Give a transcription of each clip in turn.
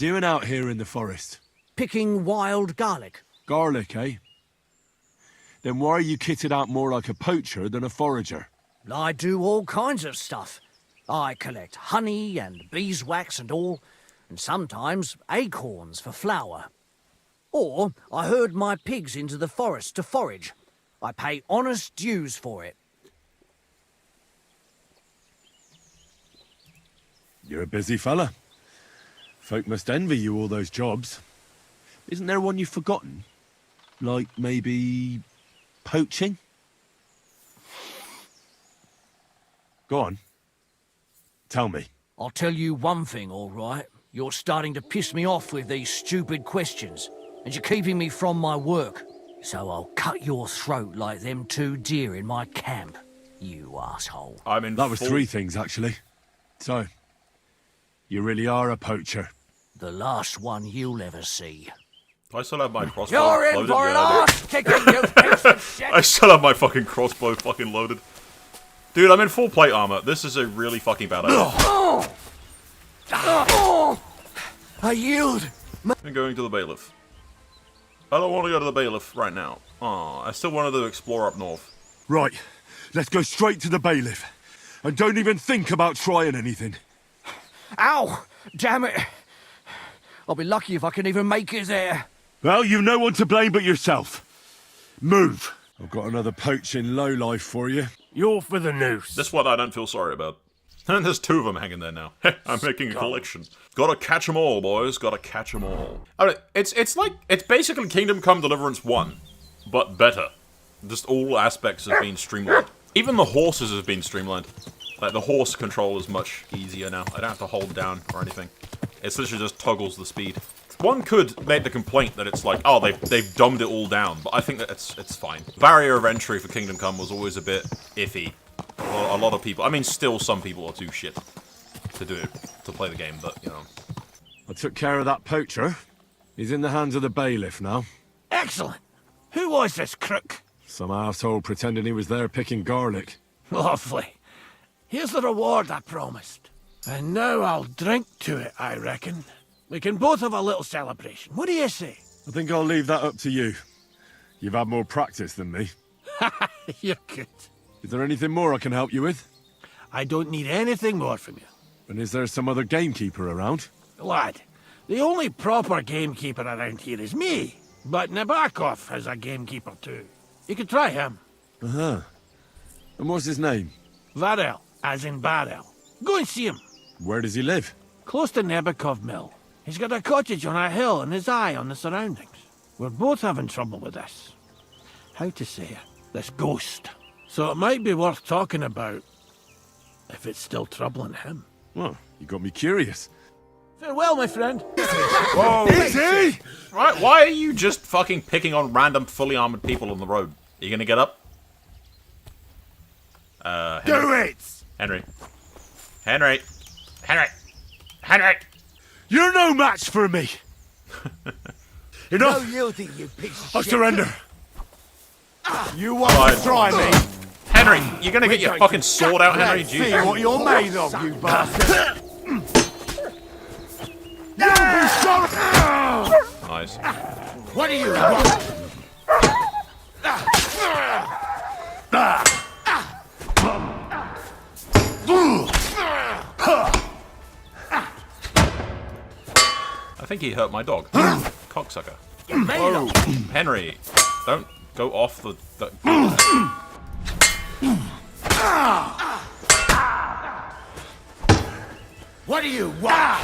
doing out here in the forest? Picking wild garlic. Garlic, eh? Then why are you kitted out more like a poacher than a forager? I do all kinds of stuff. I collect honey and beeswax and all, and sometimes acorns for flour. Or I herd my pigs into the forest to forage. I pay honest dues for it. You're a busy fella. Folk must envy you all those jobs. Isn't there one you've forgotten? Like, maybe... poaching? Go on. Tell me. I'll tell you one thing, all right. You're starting to piss me off with these stupid questions, and you're keeping me from my work. So I'll cut your throat like them 2 deer in my camp, you asshole. That was 3 things, actually. So, you really are a poacher. The last one you'll ever see. I still have my crossbow You're in loaded. for an arse kicking, you piece of shit! I still have my fucking crossbow fucking loaded. Dude, I'm in full plate armor. This is a really fucking bad idea. I yield! I'm going to the bailiff. I don't want to go to the bailiff right now. Aw, I still wanted to explore up north. Right, let's go straight to the bailiff. And don't even think about trying anything. Ow! Damn it! I'll be lucky if I can even make it there. Well, you've no one to blame but yourself. Move. I've got another poaching lowlife for you. You're for the noose. This one I don't feel sorry about. And there's 2 of them hanging there now. I'm making a collection. Gotta catch 'em all, boys. Gotta catch 'em all. I mean, it's basically Kingdom Come Deliverance 1, but better. Just all aspects have been streamlined. Even the horses have been streamlined. Like, the horse control is much easier now. I don't have to hold down or anything. It's literally just toggles the speed. One could make the complaint that it's like, oh, they've dumbed it all down, but I think that it's fine. Barrier of entry for Kingdom Come was always a bit iffy. A lot of people, I mean, still some people are too shit to do it, to play the game, but, you know. I took care of that poacher. He's in the hands of the bailiff now. Excellent. Who was this crook? Some asshole pretending he was there picking garlic. Lovely. Here's the reward I promised. And now I'll drink to it, I reckon. We can both have a little celebration. What do you say? I think I'll leave that up to you. You've had more practice than me. You're good. Is there anything more I can help you with? I don't need anything more from you. And is there some other gamekeeper around? Lad, the only proper gamekeeper around here is me. But Nabokov has a gamekeeper too. You could try him. Uh-huh. And what's his name? Varel, as in barrel. Go and see him. Where does he live? Close to Nabokov Mill. He's got a cottage on a hill and his eye on the surroundings. We're both having trouble with this. How to say it? This ghost. So it might be worth talking about if it's still troubling him. Well, you got me curious. Farewell, my friend. Whoa! Easy! Right, why are you just fucking picking on random fully armored people on the road? Are you gonna get up? Henry. Do it! Henry. Henry. Henry. Henry! You're no match for me! Enough! No yielding, you piece of I shit. surrender! You won't Right. try me! Henry, you're gonna get your fucking sword out, Henry? See Jesus. what you're made of, you bastard! You'll be sorry! Nice. What do you want? I think he hurt my dog. Cocksucker. Whoa. Henry, don't go off the... What do you want?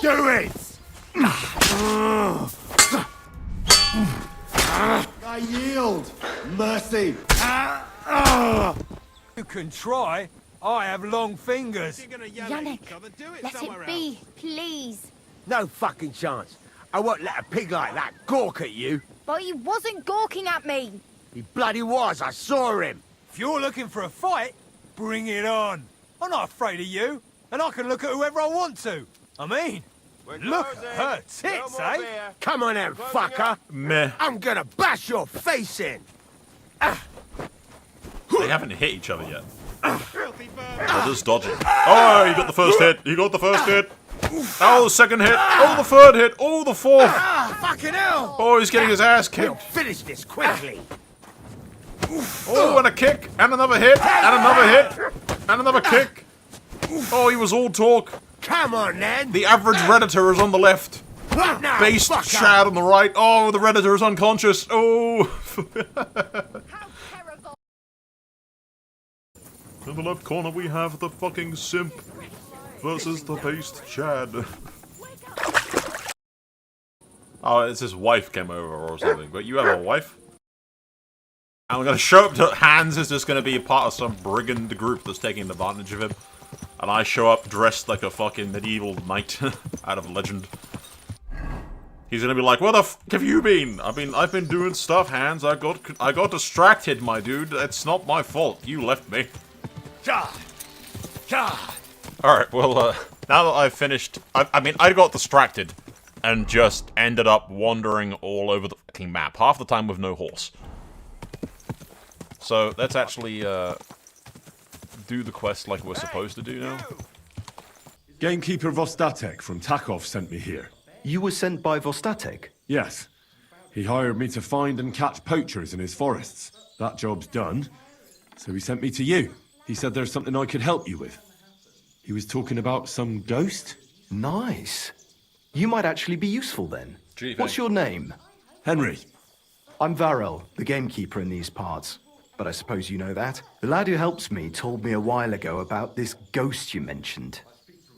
Do it! I yield! Mercy! You can try. I have long fingers. Yannick, let it be, please. No fucking chance. I won't let a pig like that gawk at you. But he wasn't gawking at me. He bloody was, I saw him. If you're looking for a fight, bring it on. I'm not afraid of you, and I can look at whoever I want to. I mean, look at her tits, eh? Come on then, fucker. Meh. I'm gonna bash your face in. They haven't hit each other yet. Oh, this is dodgy. Oh, he got the first hit. He got the first hit. Oh, the second hit. Oh, the third hit. Oh, the fourth. Fucking hell! Oh, he's getting his ass kicked. Finish this quickly. Oh, and a kick. And another hit. And another hit. And another kick. Oh, he was all talk. Come on, then. The average Redditor is on the left. What now? Based Chad on the right. Oh, the Redditor is unconscious. Oh. In the left corner, we have the fucking simp versus the based Chad. Oh, it's his wife came over or something. But you have a wife? And we're gonna show up to Hans is just gonna be a part of some brigand group that's taking advantage of him. And I show up dressed like a fucking medieval knight out of legend. He's gonna be like, "Where the f have you been? I've been doing stuff, Hans. I got distracted, my dude. It's not my fault. You left me." Alright, well, now that I've finished... I got distracted and just ended up wandering all over the fucking map. Half the time with no horse. So, let's actually, do the quest like we're supposed to do now. Gamekeeper Vostatek from Takov sent me here. You were sent by Vostatek? Yes. He hired me to find and catch poachers in his forests. That job's done, so he sent me to you. He said there's something I could help you with. He was talking about some ghost? Nice. You might actually be useful then. Gee, What's your name? Henry. I'm Varel, the gamekeeper in these parts. But I suppose you know that. The lad who helps me told me a while ago about this ghost you mentioned.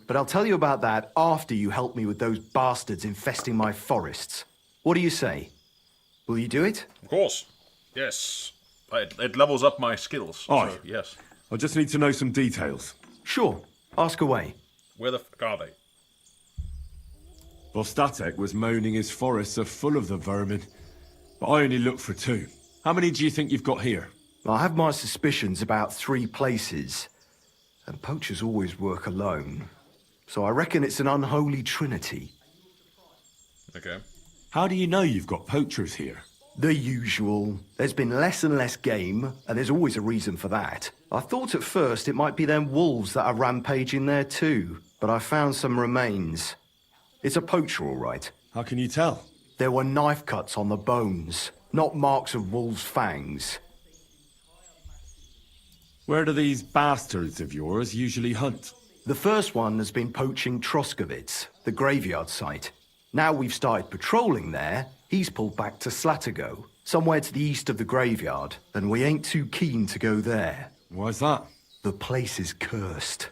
But I'll tell you about that after you help me with those bastards infesting my forests. What do you say? Will you do it? Of course. Yes. It levels up my skills. Aye. So, yes. I just need to know some details. Sure. Ask away. Where the fuck are they? Vostatek was moaning his forests are full of the vermin, but I only looked for 2. How many do you think you've got here? I have my suspicions about 3 places. And poachers always work alone. So I reckon it's an unholy trinity. Okay. How do you know you've got poachers here? The usual. There's been less and less game, and there's always a reason for that. I thought at first it might be them wolves that are rampaging there too, but I found some remains. It's a poacher, all right. How can you tell? There were knife cuts on the bones, not marks of wolves' fangs. Where do these bastards of yours usually hunt? The first one has been poaching Troskovitz, the graveyard site. Now we've started patrolling there, he's pulled back to Slatigo, somewhere to the east of the graveyard, and we ain't too keen to go there. Why's that? The place is cursed.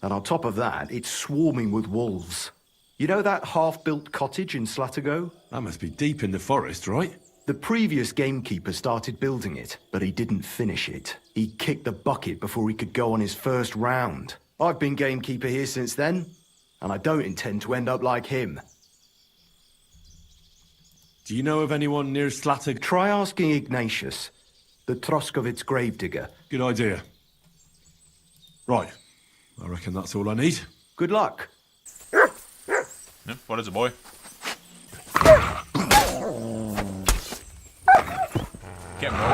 And on top of that, it's swarming with wolves. You know that half-built cottage in Slatigo? That must be deep in the forest, right? The previous gamekeeper started building it, but he didn't finish it. He kicked the bucket before he could go on his first round. I've been gamekeeper here since then, and I don't intend to end up like him. Do you know of anyone near Slatig? Try asking Ignatius, the Troskovitz gravedigger. Good idea. Right. I reckon that's all I need. Good luck. Yeah, what is it, boy? Get more.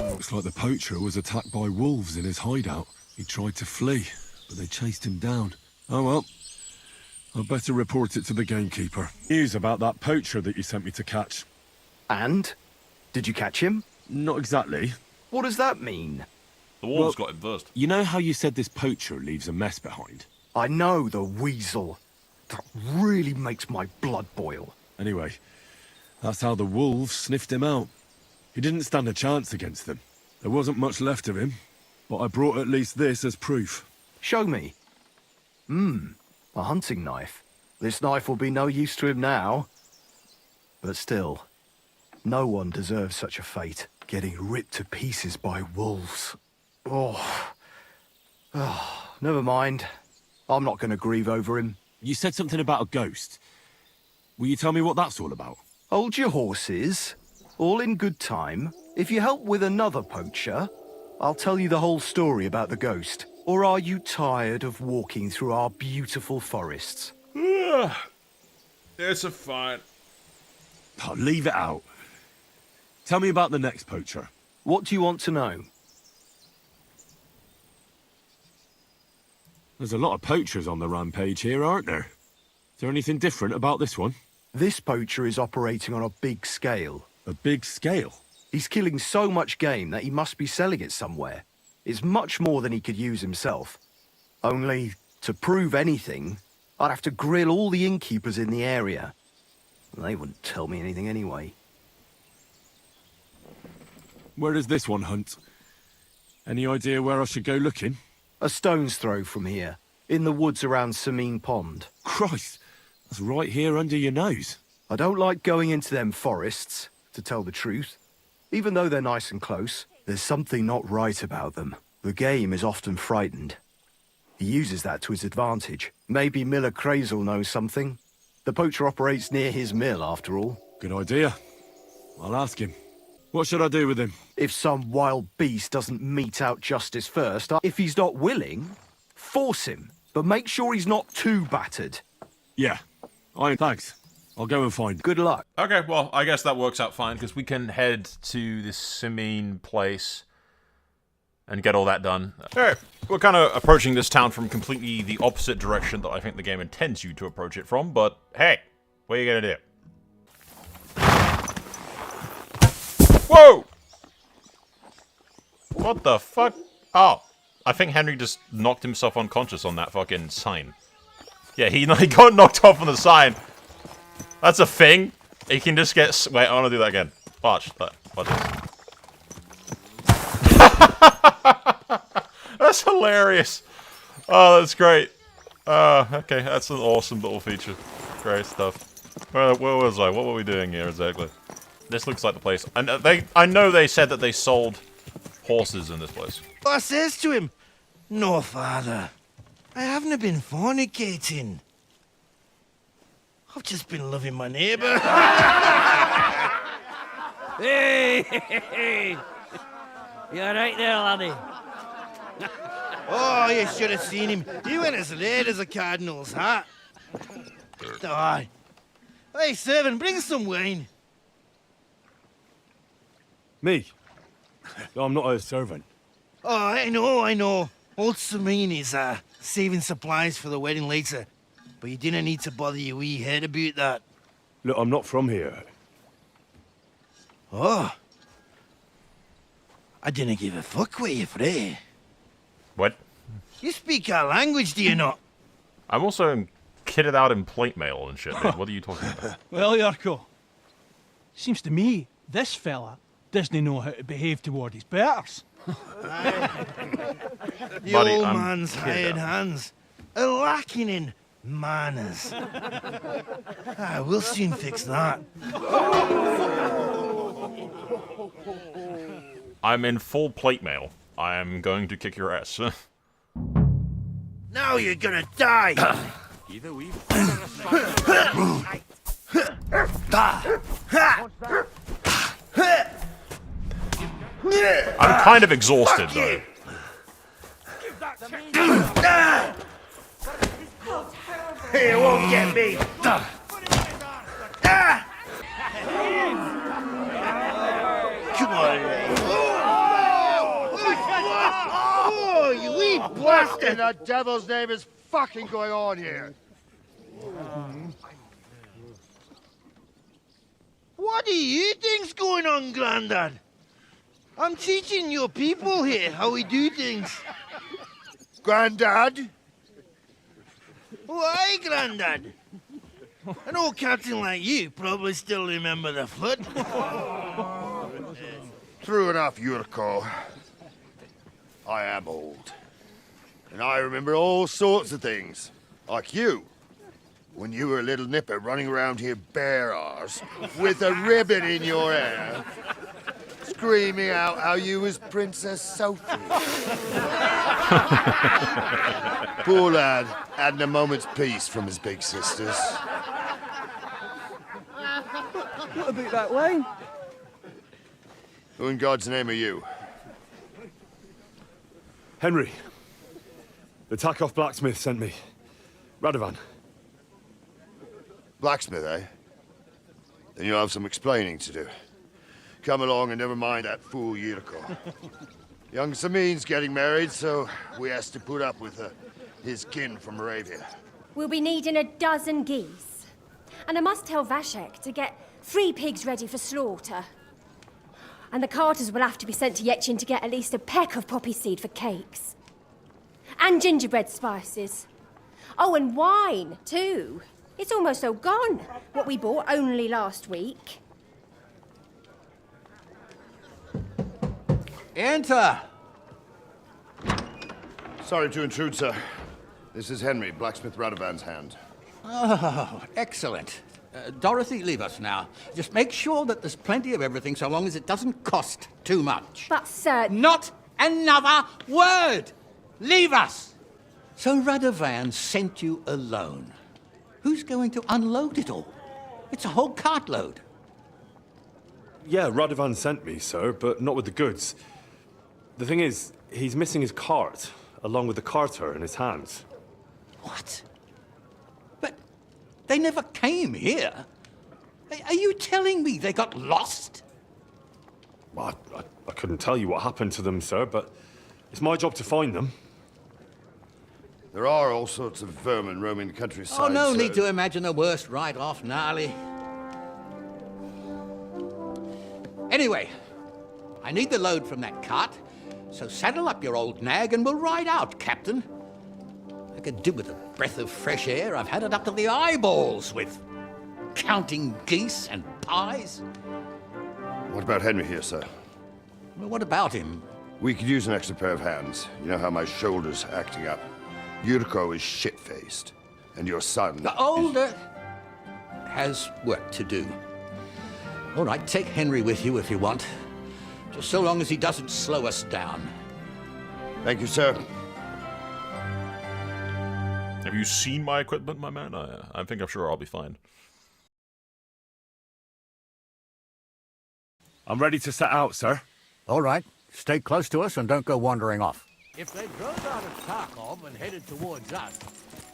Looks like the poacher was attacked by wolves in his hideout. He tried to flee, but they chased him down. Oh well. I'd better report it to the gamekeeper. News about that poacher that you sent me to catch. And? Did you catch him? Not exactly. What does that mean? The wolves got him first. You know how you said this poacher leaves a mess behind? I know, the weasel. That really makes my blood boil. Anyway, that's how the wolves sniffed him out. He didn't stand a chance against them. There wasn't much left of him, but I brought at least this as proof. Show me. A hunting knife. This knife will be no use to him now. But still, no one deserves such a fate. Getting ripped to pieces by wolves. Oh, never mind. I'm not going to grieve over him. You said something about a ghost. Will you tell me what that's all about? Hold your horses. All in good time. If you help with another poacher, I'll tell you the whole story about the ghost. Or are you tired of walking through our beautiful forests? It's a fight. Oh, leave it out. Tell me about the next poacher. What do you want to know? There's a lot of poachers on the rampage here, aren't there? Is there anything different about this one? This poacher is operating on a big scale. A big scale? He's killing so much game that he must be selling it somewhere. It's much more than he could use himself. Only, to prove anything, I'd have to grill all the innkeepers in the area. They wouldn't tell me anything anyway. Where does this one hunt? Any idea where I should go looking? A stone's throw from here, in the woods around Semine Pond. Christ, that's right here under your nose. I don't like going into them forests, to tell the truth. Even though they're nice and close, there's something not right about them. The game is often frightened. He uses that to his advantage. Maybe Miller Crazel knows something. The poacher operates near his mill, after all. Good idea. I'll ask him. What should I do with him? If some wild beast doesn't mete out justice first, if he's not willing, force him. But make sure he's not too battered. Yeah. Thanks. I'll go and find. Good luck. Okay, well, I guess that works out fine, because we can head to this Semine place and get all that done. Alright, we're kind of approaching this town from completely the opposite direction that I think the game intends you to approach it from, but hey, what are you gonna do? Whoa! What the fuck? Oh, I think Henry just knocked himself unconscious on that fucking sign. Yeah, he got knocked off on the sign. That's a thing. He can just get... Wait, I want to do that again. Watch that. Watch this. That's hilarious. Oh, that's great. Okay, that's an awesome little feature. Great stuff. Where was I? What were we doing here exactly? This looks like the place. And I know they said that they sold horses in this place. I says to him, "No, father, I haven't been fornicating. I've just been loving my neighbour." Hey! You're right there, laddie. Oh, you should have seen him. He went as red as a cardinal's hat. Aye. Hey, servant, bring some wine. Me? I'm not a servant. Oh, I know. Old Semine is saving supplies for the wedding later. But you didn't need to bother your wee head about that. Look, I'm not from here. Oh. I didn't give a fuck what you free. What? You speak our language, do you not? I'm also kitted out in plate mail and shit, dude. What are you talking about? Well, Yarko, seems to me this fella doesn't know how to behave toward his betters. The Buddy, old I'm man's kidding. hired hands are lacking in manners. We'll soon fix that. I'm in full plate mail. I am going to kick your ass. Now you're gonna die! I'm kind of exhausted, though. It won't get me! Come on! Oh, you wee What in the devil's name is fucking going on here? What do you think's going on, Grandad? I'm teaching your people here how we do things. Grandad? Why, Grandad? An old captain like you probably still remember the flood. True enough, Yurko. I am old. And I remember all sorts of things. Like you. When you were a little nipper running around here bare arse, with a ribbon in your hair, screaming out how you was Princess Sophie. Poor lad hadn't a moment's peace from his big sisters. What about that wine? Who in God's name are you? Henry. The Takoff blacksmith sent me. Radovan. Blacksmith, eh? Then you'll have some explaining to do. Come along and never mind that fool Yurko. Young Semine's getting married, so we has to put up with his kin from Moravia. We'll be needing a dozen geese. And I must tell Vashek to get 3 pigs ready for slaughter. And the carters will have to be sent to Yetchin to get at least a peck of poppy seed for cakes. And gingerbread spices. Oh, and wine, too. It's almost all gone, what we bought only last week. Enter! Sorry to intrude, sir. This is Henry, blacksmith Radovan's hand. Oh, excellent. Dorothy, leave us now. Just make sure that there's plenty of everything so long as it doesn't cost too much. But, sir... Not another word! Leave us! So Radovan sent you alone. Who's going to unload it all? It's a whole cartload. Yeah, Radovan sent me, sir, but not with the goods. The thing is, he's missing his cart, along with the carter in his hands. What? But they never came here. Are you telling me they got lost? Well, I couldn't tell you what happened to them, sir, but it's my job to find them. There are all sorts of vermin roaming the countryside. Oh, no sir. need to imagine the worst right off, gnarly. Anyway, I need the load from that cart, so saddle up your old nag and we'll ride out, Captain. I could do with a breath of fresh air. I've had it up to the eyeballs with counting geese and pies. What about Henry here, sir? Well, what about him? We could use an extra pair of hands. You know how my shoulder's acting up. Yuriko is shit-faced, and your son... The older has work to do. All right, take Henry with you if you want. Just so long as he doesn't slow us down. Thank you, sir. Have you seen my equipment, my man? I think I'm sure I'll be fine. I'm ready to set out, sir. All right. Stay close to us and don't go wandering off. If they drove out of Kharkov and headed towards us,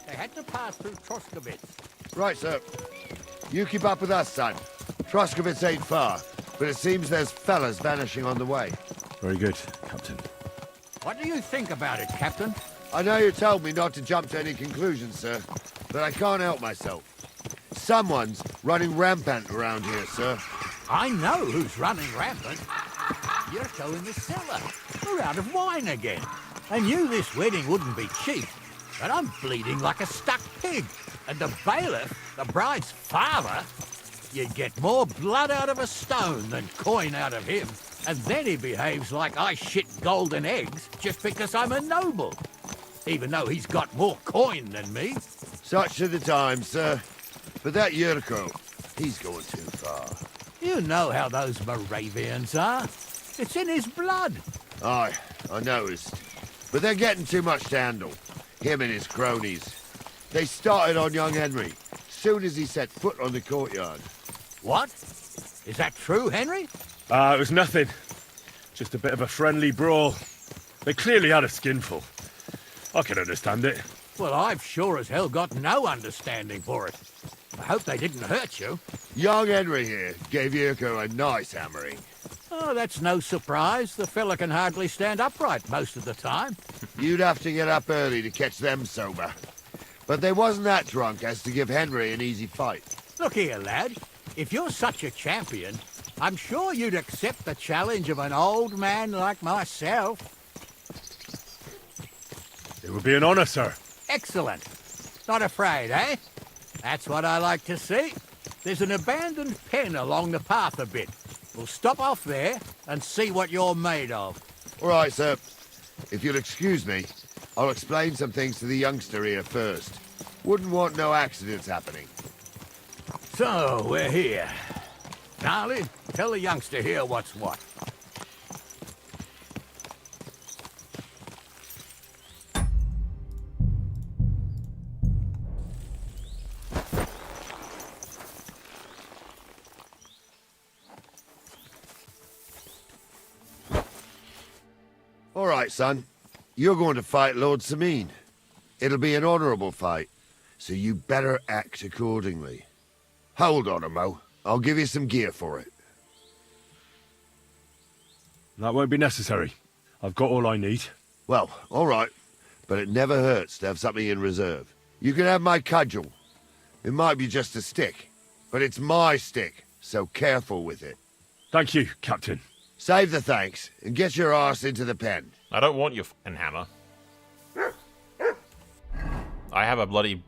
they had to pass through Troskovitz. Right, sir. You keep up with us, son. Troskovitz ain't far, but it seems there's fellas vanishing on the way. Very good, Captain. What do you think about it, Captain? I know you told me not to jump to any conclusions, sir, but I can't help myself. Someone's running rampant around here, sir. I know who's running rampant. Yuriko in the cellar. We're out of wine again. I knew this wedding wouldn't be cheap, but I'm bleeding like a stuck pig. And the bailiff, the bride's father, you'd get more blood out of a stone than coin out of him. And then he behaves like I shit golden eggs just because I'm a noble. Even though he's got more coin than me. Such are the times, sir. But that Yuriko, he's going too far. You know how those Moravians are. It's in his blood. Aye, I noticed. But they're getting too much to handle. Him and his cronies. They started on young Henry, soon as he set foot on the courtyard. What? Is that true, Henry? It was nothing. Just a bit of a friendly brawl. They clearly had a skinful. I can understand it. Well, I've sure as hell got no understanding for it. I hope they didn't hurt you. Young Henry here gave Yuriko a nice hammering. Oh, that's no surprise. The fella can hardly stand upright most of the time. You'd have to get up early to catch them sober. But they wasn't that drunk as to give Henry an easy fight. Look here, lad. If you're such a champion, I'm sure you'd accept the challenge of an old man like myself. It would be an honor, sir. Excellent. Not afraid, eh? That's what I like to see. There's an abandoned pen along the path a bit. We'll stop off there and see what you're made of. All right, sir. If you'll excuse me, I'll explain some things to the youngster here first. Wouldn't want no accidents happening. So, we're here. Gnarly, tell the youngster here what's what. All right, son. You're going to fight Lord Semine. It'll be an honorable fight, so you better act accordingly. Hold on, Mo. I'll give you some gear for it. That won't be necessary. I've got all I need. Well, all right. but it never hurts to have something in reserve. You can have my cudgel. It might be just a stick, but it's my stick, so careful with it. Thank you, Captain. Save the thanks, and get your arse into the pen. I don't want your f***ing hammer. I have a bloody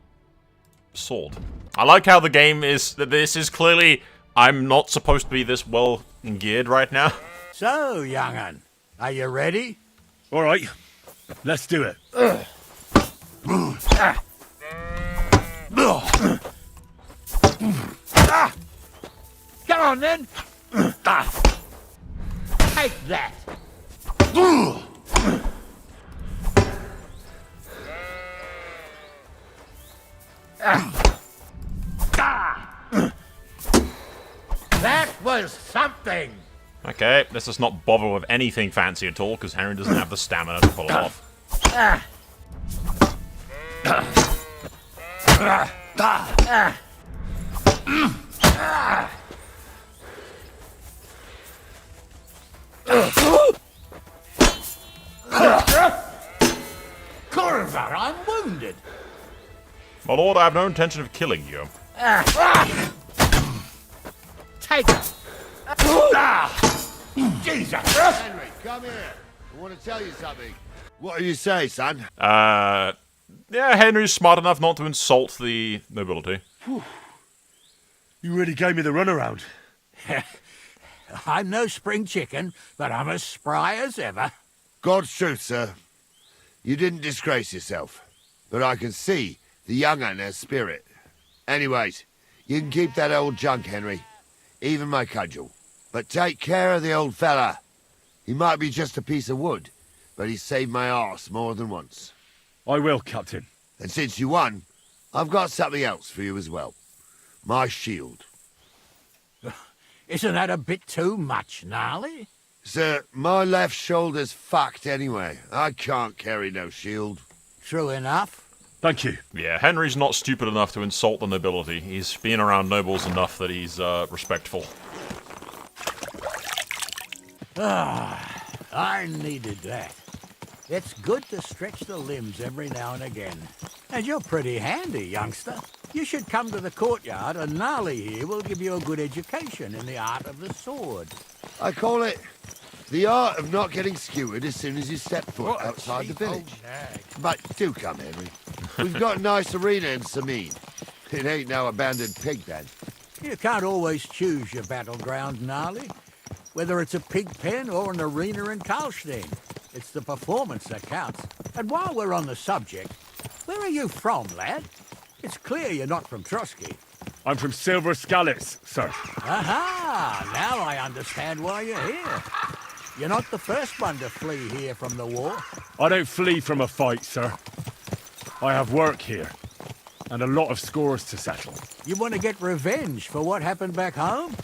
sword. I like how the game is that this is clearly I'm not supposed to be this well geared right now. So, young'un, are you ready? All right, let's do it. Come on, then. Take that. That was something. Okay, let's just not bother with anything fancy at all, because Henry doesn't have the stamina to pull it off. Corver, I'm wounded. My lord, I have no intention of killing you. Take it. Jesus. Henry, come here. I want to tell you something. What do you say, son? Yeah, Henry's smart enough not to insult the nobility. You really gave me the runaround. I'm no spring chicken, but I'm as spry as ever. God's truth, sir. You didn't disgrace yourself, but I can see the young'un has spirit. Anyways, you can keep that old junk, Henry. Even my cudgel. But take care of the old fella. He might be just a piece of wood, but he saved my arse more than once. I will, Captain. And since you won, I've got something else for you as well. My shield. Isn't that a bit too much, Gnarly? Sir, my left shoulder's fucked anyway. I can't carry no shield. True enough. Thank you. Yeah, Henry's not stupid enough to insult the nobility. He's been around nobles enough that he's respectful. I needed that. It's good to stretch the limbs every now and again. And you're pretty handy, youngster. You should come to the courtyard, and Gnarly here will give you a good education in the art of the sword. I call it the art of not getting skewered as soon as you step foot outside the village. But do come, Henry. We've got a nice arena in Semine. It ain't no abandoned pig then. You can't always choose your battleground, Gnarly. Whether it's a pig pen or an arena in Karlstein. It's the performance that counts. And while we're on the subject, where are you from, lad? It's clear you're not from Trotsky. I'm from Silver Scallops, sir. Aha! Now I understand why you're here. You're not the first one to flee here from the war. I don't flee from a fight, sir. I have work here, and a lot of scores to settle. You want to get revenge for what happened back home?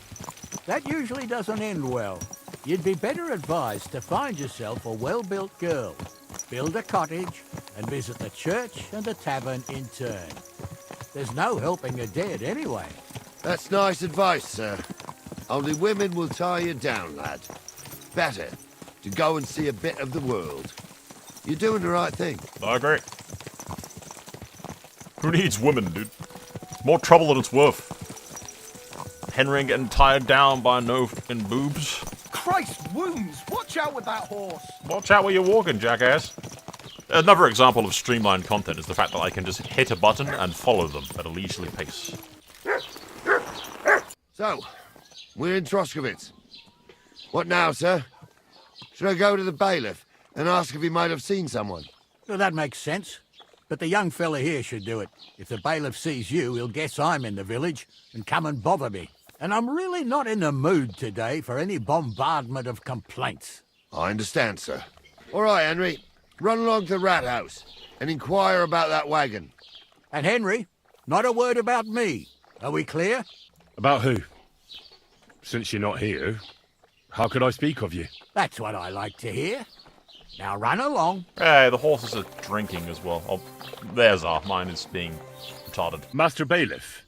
That usually doesn't end well. You'd be better advised to find yourself a well-built girl, build a cottage, and visit the church and the tavern in turn. There's no helping a dead anyway. That's nice advice, sir. Only women will tie you down, lad. Better to go and see a bit of the world. You're doing the right thing. I agree. Who needs women, dude? More trouble than it's worth. Henry getting tied down by no fucking boobs. Christ wounds! Watch out with that horse! Watch out where you're walking, jackass. Another example of streamlined content is the fact that I can just hit a button and follow them at a leisurely pace. So, we're in Troskowitz. What now, sir? Should I go to the bailiff and ask if he might have seen someone? Well, that makes sense. But the young fella here should do it. If the bailiff sees you, he'll guess I'm in the village and come and bother me. And I'm really not in the mood today for any bombardment of complaints. I understand, sir. All right, Henry. Run along to the rat house and inquire about that wagon. And Henry, not a word about me. Are we clear? About who? Since you're not here, how could I speak of you? That's what I like to hear. Now run along. Hey, the horses are drinking as well. Oh, theirs are. Mine is being retarded. Master Bailiff,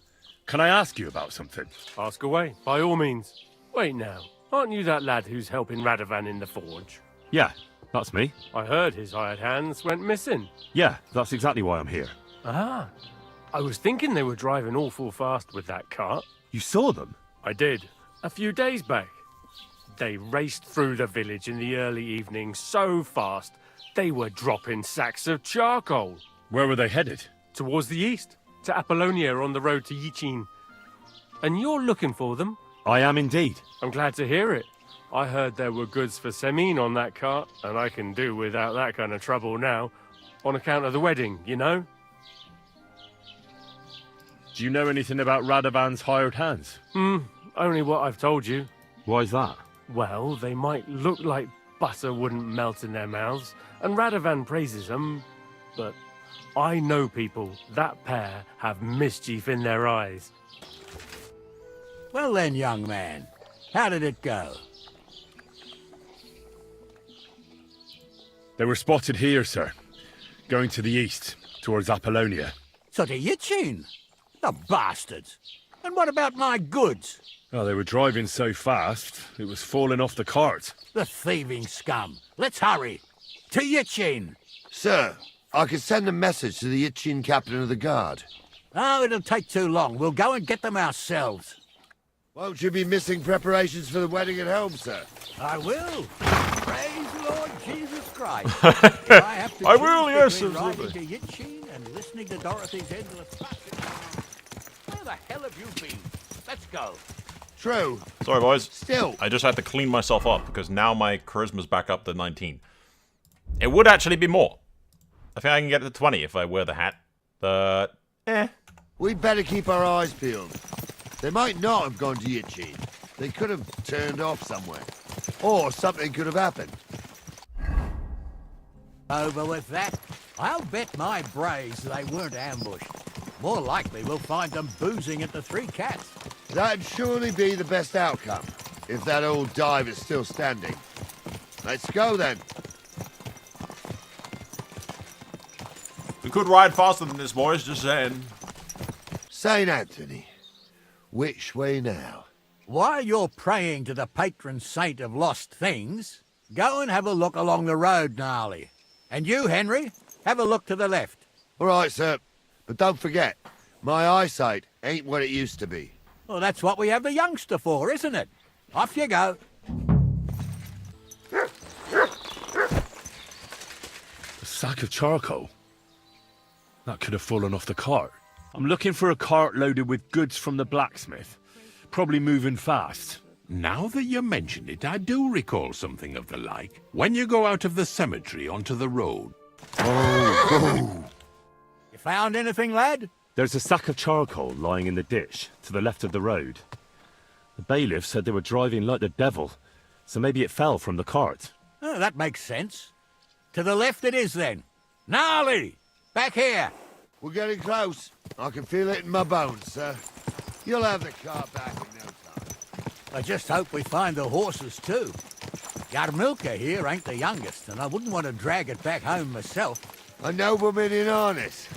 can I ask you about something? Ask away, by all means. Wait now, aren't you that lad who's helping Radovan in the forge? Yeah, That's me. I heard his hired hands went missing. Yeah, that's exactly why I'm here. Ah. I was thinking they were driving awful fast with that cart. You saw them? I did. A few days back. They raced through the village in the early evening so fast, they were dropping sacks of charcoal. Where were they headed? Towards the east, to Apollonia on the road to Yichin. And you're looking for them? I am indeed. I'm glad to hear it. I heard there were goods for Semine on that cart, and I can do without that kind of trouble now, on account of the wedding, you know? Do you know anything about Radovan's hired hands? Only what I've told you. Why's that? Well, they might look like butter wouldn't melt in their mouths, and Radovan praises them, but I know people, that pair, have mischief in their eyes. Well then, young man, how did it go? They were spotted here, sir. Going to the east, towards Apollonia. So to Yichin? The bastards! And what about my goods? Oh, they were driving so fast, it was falling off the cart. The thieving scum. Let's hurry. To Yichin. Sir, I could send a message to the Yichin captain of the guard. Oh, it'll take too long. We'll go and get them ourselves. Won't you be missing preparations for the wedding at home, sir? I will. Praise Lord Jesus Christ. If I have to yes, between riding to Yichin and listening to Dorothy's endless passage. Where the hell have you been? Let's go. True. Sorry, boys. Still. I just had to clean myself up because now my charisma's back up to 19. It would actually be more. I think I can get to 20 if I wear the hat. But, We'd better keep our eyes peeled. They might not have gone to Yichin. They could have turned off somewhere. Or something could have happened. Over with that. I'll bet my braves they weren't ambushed. More likely we'll find them boozing at the Three Cats. That'd surely be the best outcome, if that old dive is still standing. Let's go then. we could ride faster than this, boys, just saying. St. Anthony, which way now? While you're praying to the patron saint of lost things, go and have a look along the road, Gnarly. And you, Henry, have a look to the left. All right, sir. But don't forget, my eyesight ain't what it used to be. Well, that's what we have the youngster for, isn't it? Off you go. A sack of charcoal? That could have fallen off the cart. I'm looking for a cart loaded with goods from the blacksmith. Probably moving fast. Now that you mention it, I do recall something of the like. When you go out of the cemetery onto the road. Oh. You found anything, lad? There's a sack of charcoal lying in the ditch, to the left of the road. The bailiff said they were driving like the devil, so maybe it fell from the cart. Oh, that makes sense. To the left it is, then. Gnarly! Back here! We're getting close. I can feel it in my bones, sir. You'll have the car back in no time. I just hope we find the horses, too. Yarmilka here ain't the youngest, and I wouldn't want to drag it back home myself. A nobleman in harness.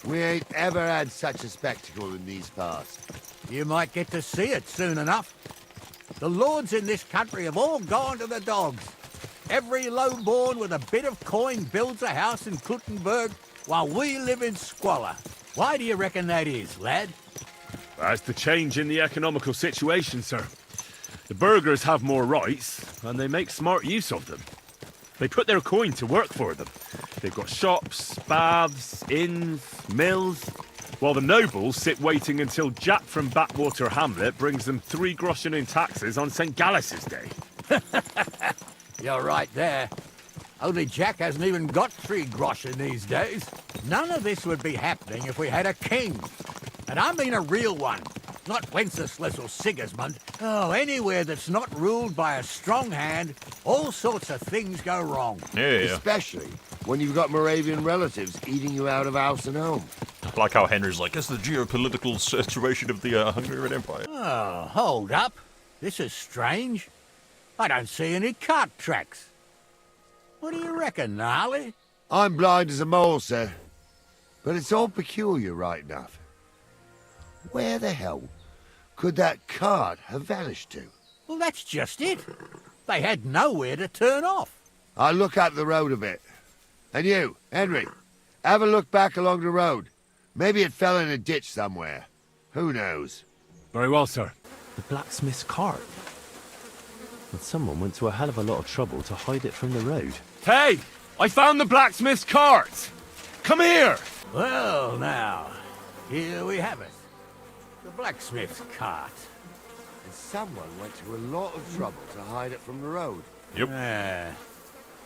We ain't ever had such a spectacle in these parts. You might get to see it soon enough. The lords in this country have all gone to the dogs. Every lowborn with a bit of coin builds a house in Kuttenberg, while we live in squalor. Why do you reckon that is, lad? That's the change in the economical situation, sir. The burghers have more rights, and they make smart use of them. They put their coin to work for them. They've got shops, baths, inns, mills, while the nobles sit waiting until Jack from Backwater Hamlet brings them 3 groschen in taxes on St. Gallus's Day. You're right there. Only Jack hasn't even got 3 groschen these days. None of this would be happening if we had a king. And I mean a real one. Not Wenceslas or Sigismund. Oh, anywhere that's not ruled by a strong hand, all sorts of things go wrong. Yeah. Especially when you've got Moravian relatives eating you out of house and home. I like how Henry's like, it's the geopolitical situation of the Hungarian Empire. Oh, hold up. This is strange. I don't see any cart tracks. What do you reckon, Gnarly? I'm blind as a mole, sir. But it's all peculiar right enough. Where the hell could that cart have vanished to? Well, that's just it. They had nowhere to turn off. I'll look up the road a bit. And you, Henry, have a look back along the road. Maybe it fell in a ditch somewhere. Who knows? Very well, sir. The blacksmith's cart. And someone went to a hell of a lot of trouble to hide it from the road. Hey! I found the blacksmith's cart! Come here! Well, now, here we have it. The blacksmith's cart. And someone went to a lot of trouble to hide it from the road. Yep.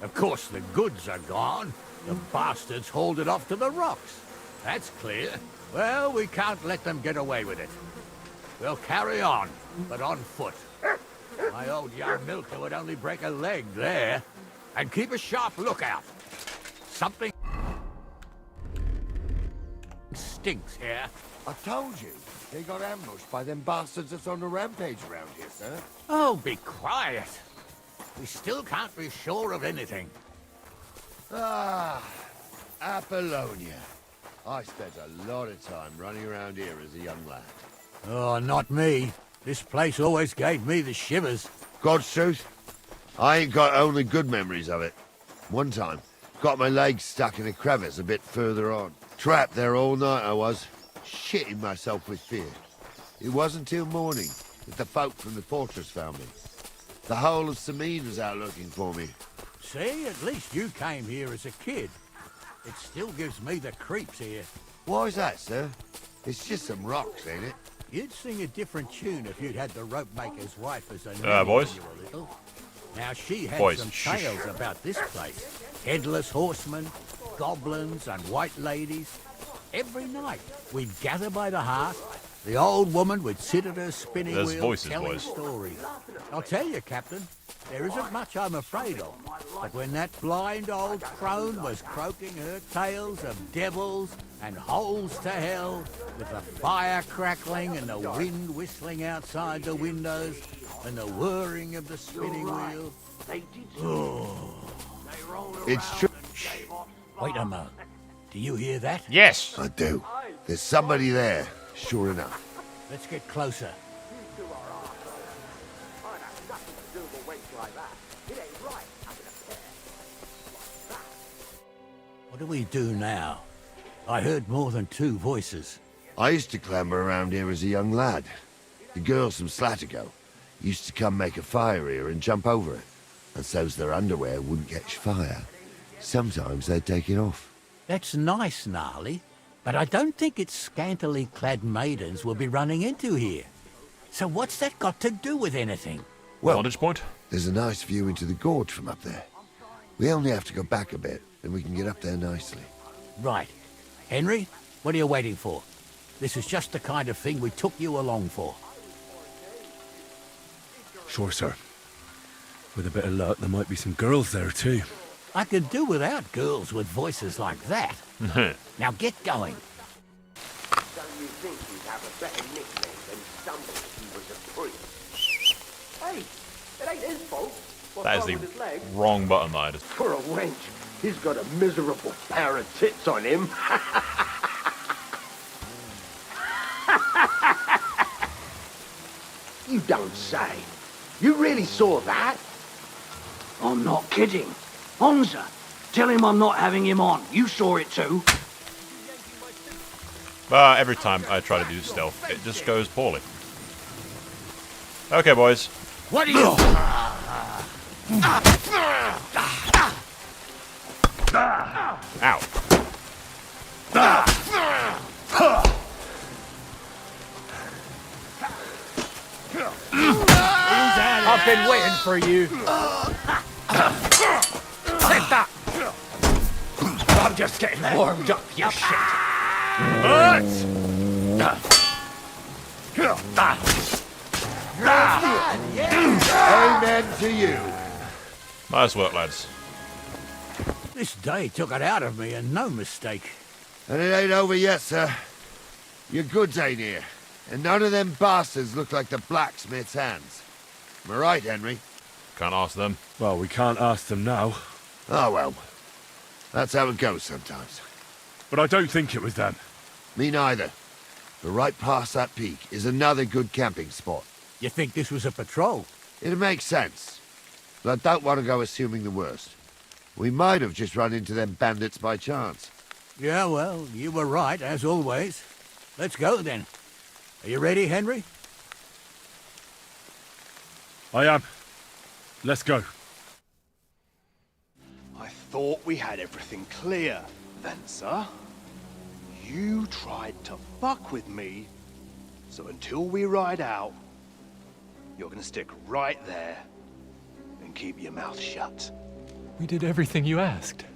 Of course, the goods are gone. The bastards hauled it off to the rocks. That's clear. Well, we can't let them get away with it. We'll carry on, but on foot. My old young milker would only break a leg there. And keep a sharp lookout. Something stinks here. I told you, they got ambushed by them bastards that's on the rampage around here, sir. Oh, be quiet. We still can't be sure of anything. Ah, Apollonia. I spent a lot of time running around here as a young lad. Oh, not me. This place always gave me the shivers. God's truth, I ain't got only good memories of it. One time, got my legs stuck in a crevice a bit further on. Trapped there all night I was, shitting myself with fear. It wasn't till morning that the folk from the fortress found me. The whole of Semine was out looking for me. See, at least you came here as a kid. It still gives me the creeps here. Why's that, sir? It's just some rocks, ain't it? You'd sing a different tune if you'd had the rope maker's wife as a boys. when you were little. Now she had Boys, some shush. tales about this place. Headless horsemen, goblins and white ladies. Every night we'd gather by the hearth. The old woman would sit at her spinning There's wheel voices, telling boys. stories. I'll tell you, Captain, there isn't much I'm afraid of. But when that blind old crone was croaking her tales of devils and holes to hell, with the fire crackling and the wind whistling outside the windows, and the whirring of the spinning wheel. It's true. Wait a moment. Do you hear that? Yes! I do. There's somebody there, sure enough. Let's get closer. What do we do now? I heard more than two voices. I used to clamber around here as a young lad. The girls from Slatigo used to come make a fire here and jump over it. And so's their underwear wouldn't catch fire. Sometimes they'd take it off. That's nice, Gnarly, but I don't think it's scantily clad maidens we'll be running into here. So what's that got to do with anything? Well, Vantage point? there's a nice view into the gorge from up there. We only have to go back a bit, and we can get up there nicely. Right. Henry, what are you waiting for? This is just the kind of thing we took you along for. Sure, sir. With a bit of luck, there might be some girls there, too. I could do without girls with voices like that. Now get going. Don't you think you'd have a better nickname than Stumble if he was a priest? Hey, it ain't his fault. What's That is wrong with his leg? the wrong button that I just... For a wench, he's got a miserable pair of tits on him. You don't say. You really saw that? I'm not kidding. Honza, tell him I'm not having him on. You saw it too. Every time I try to do stealth, it just goes poorly. Okay, boys. What are you... Ow. I've been waiting for you. Take that! I'm just getting warmed up, you shit. Amen to you. Nice work, lads. This day took it out of me, and no mistake. And it ain't over yet, sir. Your goods ain't here. And none of them bastards look like the blacksmith's hands. Am I right, Henry? Can't ask them. Well, we can't ask them now. Oh, well. That's how it goes sometimes. But I don't think it was them. Me neither. But right past that peak is another good camping spot. You think this was a patrol? It makes sense. But I don't want to go assuming the worst. We might have just run into them bandits by chance. Yeah, well, you were right, as always. Let's go, then. Are you ready, Henry? I am. Let's go. I thought we had everything clear, Venser. You tried to fuck with me, so until we ride out, you're gonna stick right there and keep your mouth shut. We did everything you asked.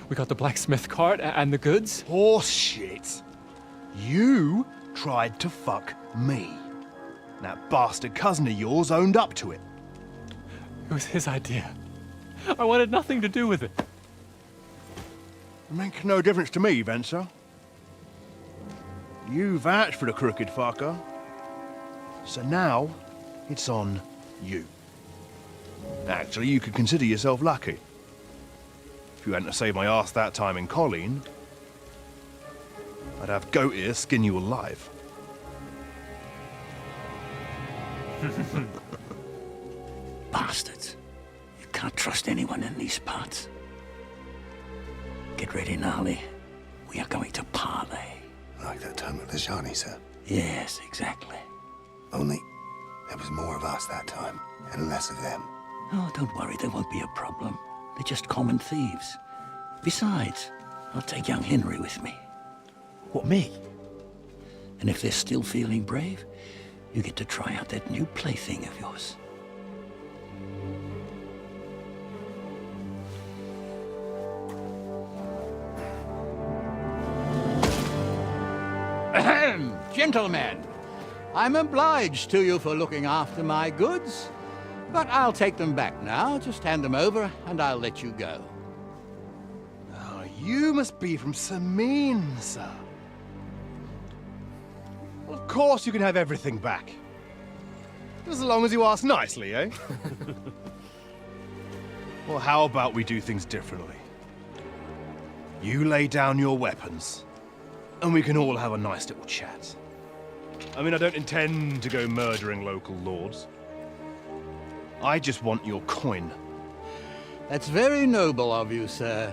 We got the blacksmith cart and the goods. Horse shit. You tried to fuck me. That bastard cousin of yours owned up to it. It was his idea. I wanted nothing to do with it. Make no difference to me, Venser. You vouched for the crooked fucker. So now, it's on you. Actually, you could consider yourself lucky. If you hadn't saved my ass that time in Colleen, I'd have goat ear skin you alive. Bastards. You can't trust anyone in these parts. Get ready, Gnarly. We are going to parley. Like that time with the Shani, sir? Yes, exactly. Only there was more of us that time, and less of them. Oh, don't worry, there won't be a problem. They're just common thieves. Besides, I'll take young Henry with me. What, me? And if they're still feeling brave, you get to try out that new plaything of yours. Ahem, gentlemen, I'm obliged to you for looking after my goods, but I'll take them back now. Just hand them over, and I'll let you go. Oh, you must be from Semine, sir. Well, of course you can have everything back. As long as you ask nicely, eh? Well, how about we do things differently? You lay down your weapons, and we can all have a nice little chat. I mean, I don't intend to go murdering local lords. I just want your coin. That's very noble of you, sir.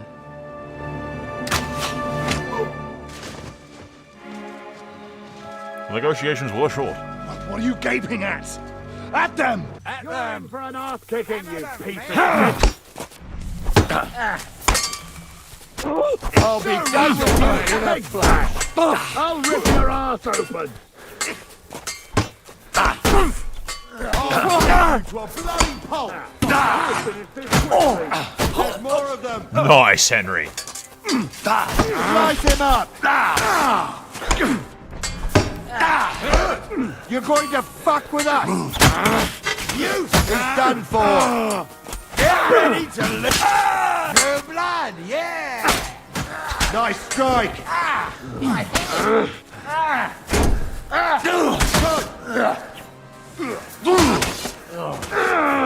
Negotiations were short. What are you gaping at? At them! At them for an ass kicking, you piece of shit! I'll be done with you in a flash! I'll rip your ass open! To a bloody pulp! There's more of them! Nice, Henry. Slice him up! You're going to fuck with us! You He's done for! Get ready to live! New blood, yeah! Nice strike!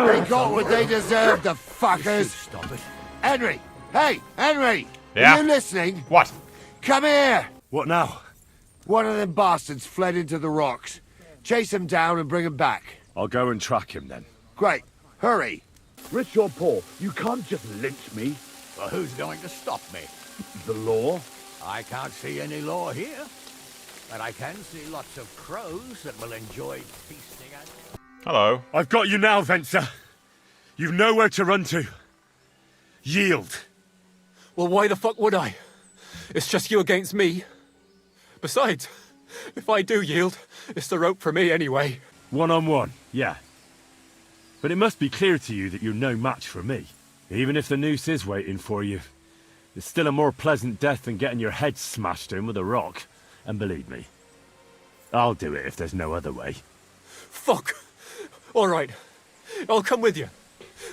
They got what they deserved, the fuckers! Stop it. Henry! Hey, Henry! Yeah? Are you listening? What? Come here! What now? One of them bastards fled into the rocks. Chase him down and bring him back. I'll go and track him then. Great. Hurry. Rich or poor, you can't just lynch me. Well, who's going to stop me? The law? I can't see any law here. But I can see lots of crows that will enjoy feasting at... Hello. I've got you now, Venser. You've nowhere to run to. Yield. Well, why the fuck would I? It's just you against me. Besides, if I do yield, it's the rope for me anyway. 1-on-1, yeah. But it must be clear to you that you're no match for me. Even if the noose is waiting for you, it's still a more pleasant death than getting your head smashed in with a rock. And believe me, I'll do it if there's no other way. Fuck! All right, I'll come with you.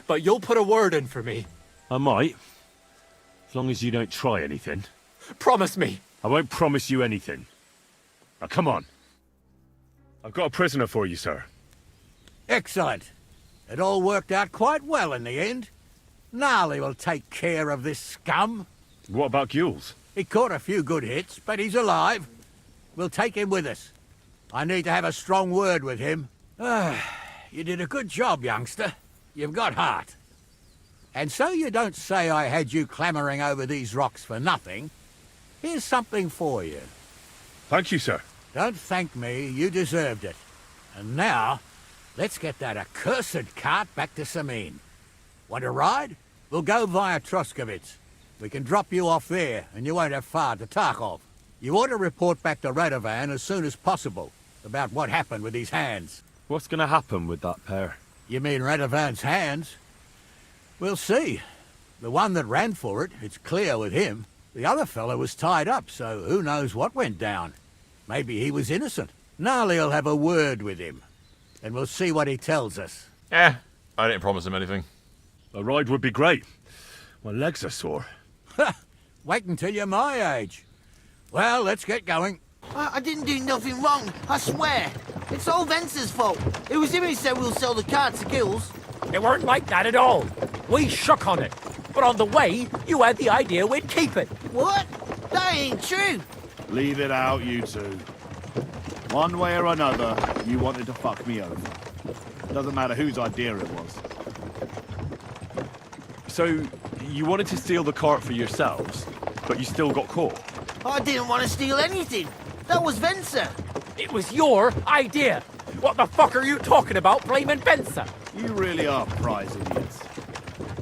But you'll put a word in for me. I might. As long as you don't try anything. Promise me. I won't promise you anything. Now, come on. I've got a prisoner for you, sir. Excellent. It all worked out quite well in the end. Gnarly will take care of this scum. What about Gules? He caught a few good hits, but he's alive. We'll take him with us. I need to have a strong word with him. You did a good job, youngster. You've got heart. And so you don't say I had you clambering over these rocks for nothing, here's something for you. Thank you, sir. Don't thank me, you deserved it. And now, let's get that accursed cart back to Semine. Want a ride? We'll go via Troskovitz. We can drop you off there, and you won't have far to Tarkov. You ought to report back to Radovan as soon as possible about what happened with these hands. What's going to happen with that pair? You mean Radovan's hands? We'll see. The one that ran for it, it's clear with him. The other fellow was tied up, so who knows what went down. Maybe he was innocent. Gnarly'll have a word with him, and we'll see what he tells us. I didn't promise him anything. A ride would be great. My legs are sore. Wait until you're my age. Well, let's get going. I didn't do nothing wrong, I swear. It's all Venser's fault. It was him who said we'll sell the cart to Gills. It weren't like that at all. We shook on it. But on the way, you had the idea we'd keep it. What? That ain't true. Leave it out, you two. One way or another, you wanted to fuck me over. Doesn't matter whose idea it was. So, you wanted to steal the cart for yourselves, but you still got caught? I didn't want to steal anything. That was Venser. It was your idea. What the fuck are you talking about blaming Bensa? You really are prize idiots.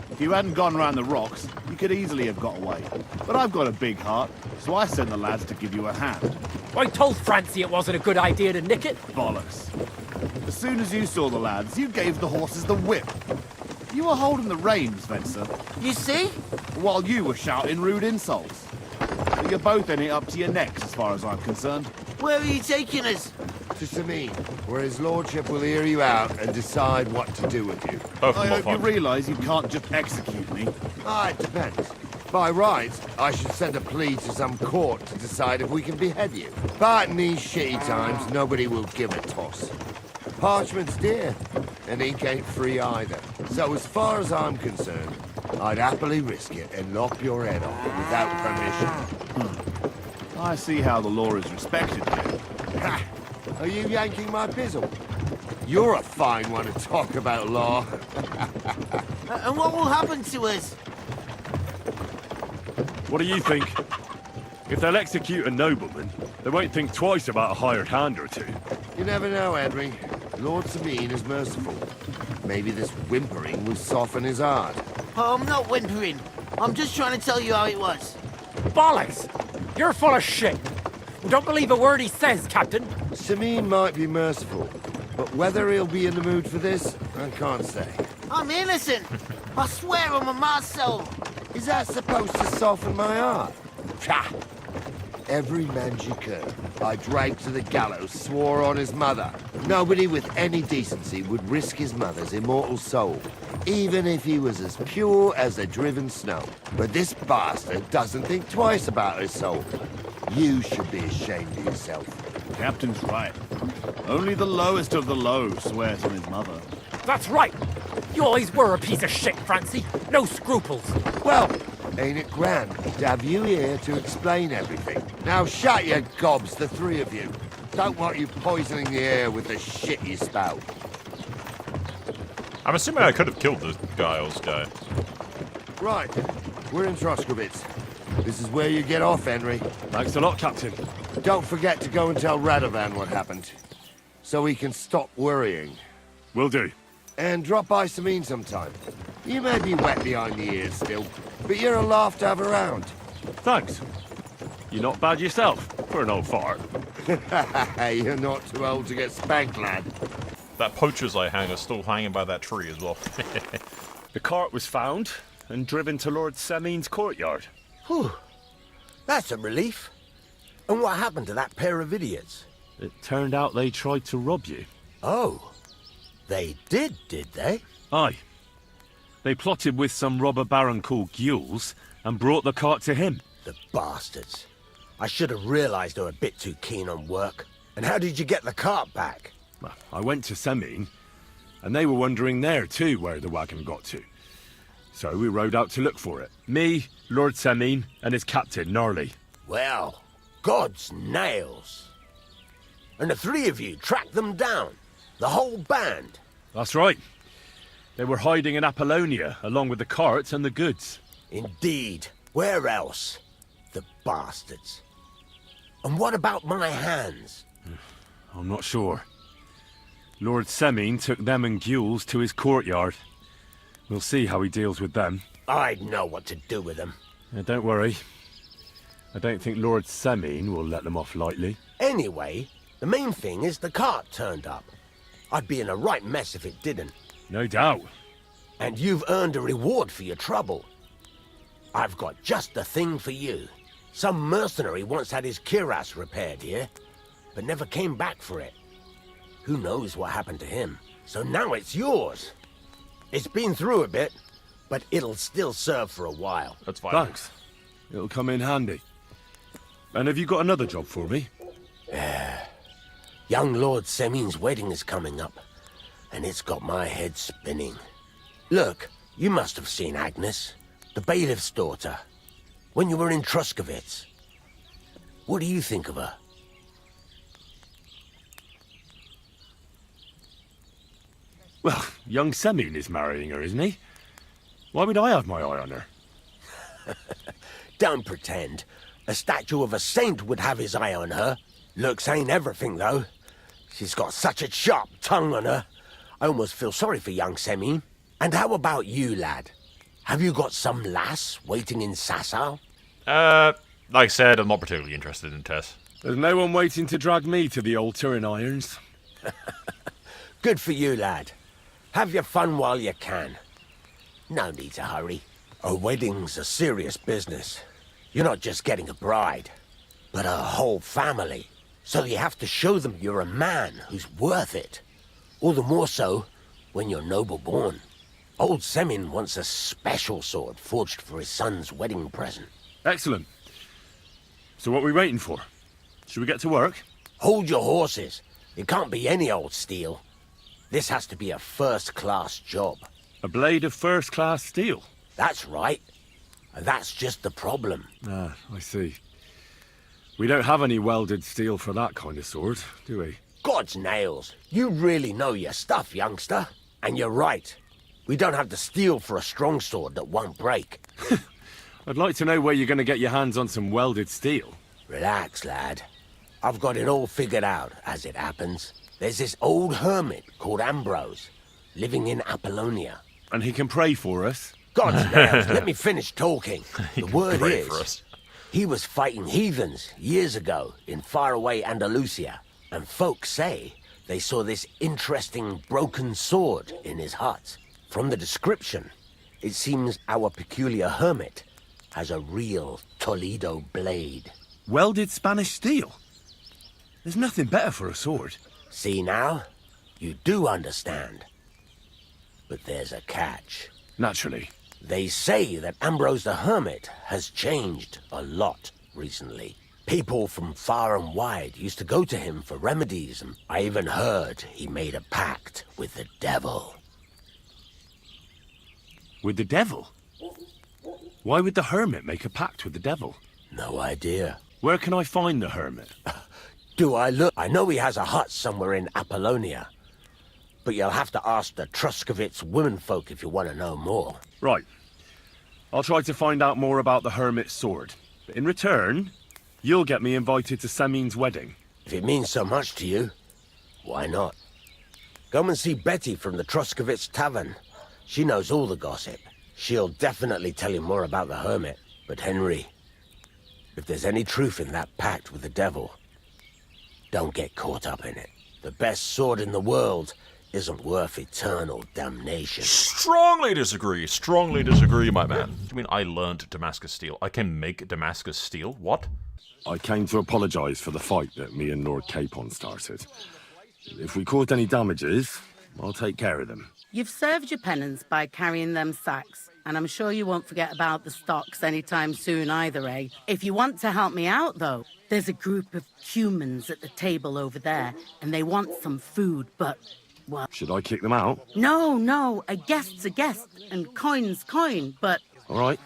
If you hadn't gone round the rocks, you could easily have got away. But I've got a big heart, so I sent the lads to give you a hand. I told Francie it wasn't a good idea to nick it. Bollocks. As soon as you saw the lads, you gave the horses the whip. You were holding the reins, Venser. You see? While you were shouting rude insults. So you're both in it up to your necks, as far as I'm concerned. Where are you taking us? To Semine, where his lordship will hear you out and decide what to do with you. I hope you realise you can't just execute me. It depends. By rights, I should send a plea to some court to decide if we can behead you. But in these shitty times, nobody will give a toss. Parchment's dear, and ink ain't free either. So as far as I'm concerned, I'd happily risk it and lop your head off without permission. I see how the law is respected here. Ha! Are you yanking my pizzle? You're a fine one to talk about law. And what will happen to us? What do you think? If they'll execute a nobleman, they won't think twice about a hired hand or two. You never know, Henry. Lord Semine is merciful. Maybe this whimpering will soften his heart. Oh, I'm not whimpering. I'm just trying to tell you how it was. Bollocks! You're full of shit. Don't believe a word he says, Captain. Semine might be merciful, but whether he'll be in the mood for this, I can't say. I'm innocent. I swear on my soul. Is that supposed to soften my heart? Pah! Every Manjikur I dragged to the gallows swore on his mother. Nobody with any decency would risk his mother's immortal soul, even if he was as pure as the driven snow. But this bastard doesn't think twice about his soul. You should be ashamed of yourself. Captain's right. Only the lowest of the low swears on his mother. That's right. You always were a piece of shit, Francie. No scruples. Well, ain't it grand to have you here to explain everything? Now shut your gobs, the three of you. Don't want you poisoning the air with the shit you spout. I'm assuming I could have killed the Giles guy. Right, we're in Troskovitz. This is where you get off, Henry. Thanks a lot, Captain. Don't forget to go and tell Radovan what happened, so he can stop worrying. Will do. And drop by Semine sometime. You may be wet behind the ears still, but you're a laugh to have around. Thanks. You're not bad yourself, for an old fart. You're not too old to get spanked, lad. That poacher's eye hanger still hanging by that tree as well. The cart was found and driven to Lord Semine's courtyard. Whew. That's a relief. And what happened to that pair of idiots? It turned out they tried to rob you. Oh. They did they? Aye. They plotted with some robber baron called Gules and brought the cart to him. The bastards. I should have realised they were a bit too keen on work. And how did you get the cart back? Well, I went to Semine, and they were wondering there too where the wagon got to. So we rode out to look for it. Me, Lord Semine, and his captain, Gnarly. Well, God's nails. And the three of you tracked them down? The whole band? That's right. They were hiding in Apollonia, along with the carts and the goods. Indeed. Where else? The bastards. And what about my hands? I'm not sure. Lord Semine took them and Gules to his courtyard. We'll see how he deals with them. I'd know what to do with them. Don't worry. I don't think Lord Semine will let them off lightly. Anyway, the main thing is the cart turned up. I'd be in a right mess if it didn't. No doubt. And you've earned a reward for your trouble. I've got just the thing for you. Some mercenary once had his cuirass repaired here, but never came back for it. Who knows what happened to him? So now it's yours. It's been through a bit, but it'll still serve for a while. That's fine. Thanks. It'll come in handy. And have you got another job for me? Young Lord Semine's wedding is coming up, and it's got my head spinning. Look, you must have seen Agnes, the bailiff's daughter, when you were in Truskovitz. What do you think of her? Well, young Semine is marrying her, isn't he? Why would I have my eye on her? Don't pretend. A statue of a saint would have his eye on her. Looks ain't everything, though. She's got such a sharp tongue on her. I almost feel sorry for young Semine. And how about you, lad? Have you got some lass waiting in Sasau? Like I said, I'm not particularly interested in Tess. There's no one waiting to drag me to the altar in irons. Good for you, lad. Have your fun while you can. No need to hurry. A wedding's a serious business. You're not just getting a bride, but a whole family. So you have to show them you're a man who's worth it. All the more so when you're noble-born. Old Semine wants a special sword forged for his son's wedding present. Excellent. So what are we waiting for? Should we get to work? Hold your horses. It can't be any old steel. This has to be a first-class job. A blade of first-class steel? That's right. And that's just the problem. Ah, I see. We don't have any welded steel for that kind of sword, do we? God's nails. You really know your stuff, youngster. And you're right. We don't have the steel for a strong sword that won't break. I'd like to know where you're going to get your hands on some welded steel. Relax, lad. I've got it all figured out, as it happens. There's this old hermit called Ambrose, living in Apollonia. And he can pray for us? God's nails, let me finish talking. The word is, he was fighting heathens years ago in faraway Andalusia, and folks say they saw this interesting broken sword in his hut. From the description, it seems our peculiar hermit has a real Toledo blade. Welded Spanish steel? There's nothing better for a sword. See now? You do understand. But there's a catch. Naturally. They say that Ambrose the Hermit has changed a lot recently. People from far and wide used to go to him for remedies, and I even heard he made a pact with the devil. With the devil? Why would the hermit make a pact with the devil? No idea. Where can I find the hermit? Do I look? I know he has a hut somewhere in Apollonia. But you'll have to ask the Truskovitz womenfolk if you want to know more. Right. I'll try to find out more about the hermit's sword. But in return, you'll get me invited to Semine's wedding. If it means so much to you, why not? Come and see Betty from the Truskovitz Tavern. She knows all the gossip. She'll definitely tell you more about the hermit. But Henry, if there's any truth in that pact with the devil, don't get caught up in it. The best sword in the world isn't worth eternal damnation. Strongly disagree, my man. I mean, I learned Damascus steel. I can make Damascus steel? What? I came to apologise for the fight that me and Lord Capon started. If we caused any damages, I'll take care of them. You've served your penance by carrying them sacks, and I'm sure you won't forget about the stocks anytime soon either, eh? If you want to help me out, though, there's a group of humans at the table over there, and they want some food, but... well... Should I kick them out? No, a guest's a guest, and coin's coin, but... All right.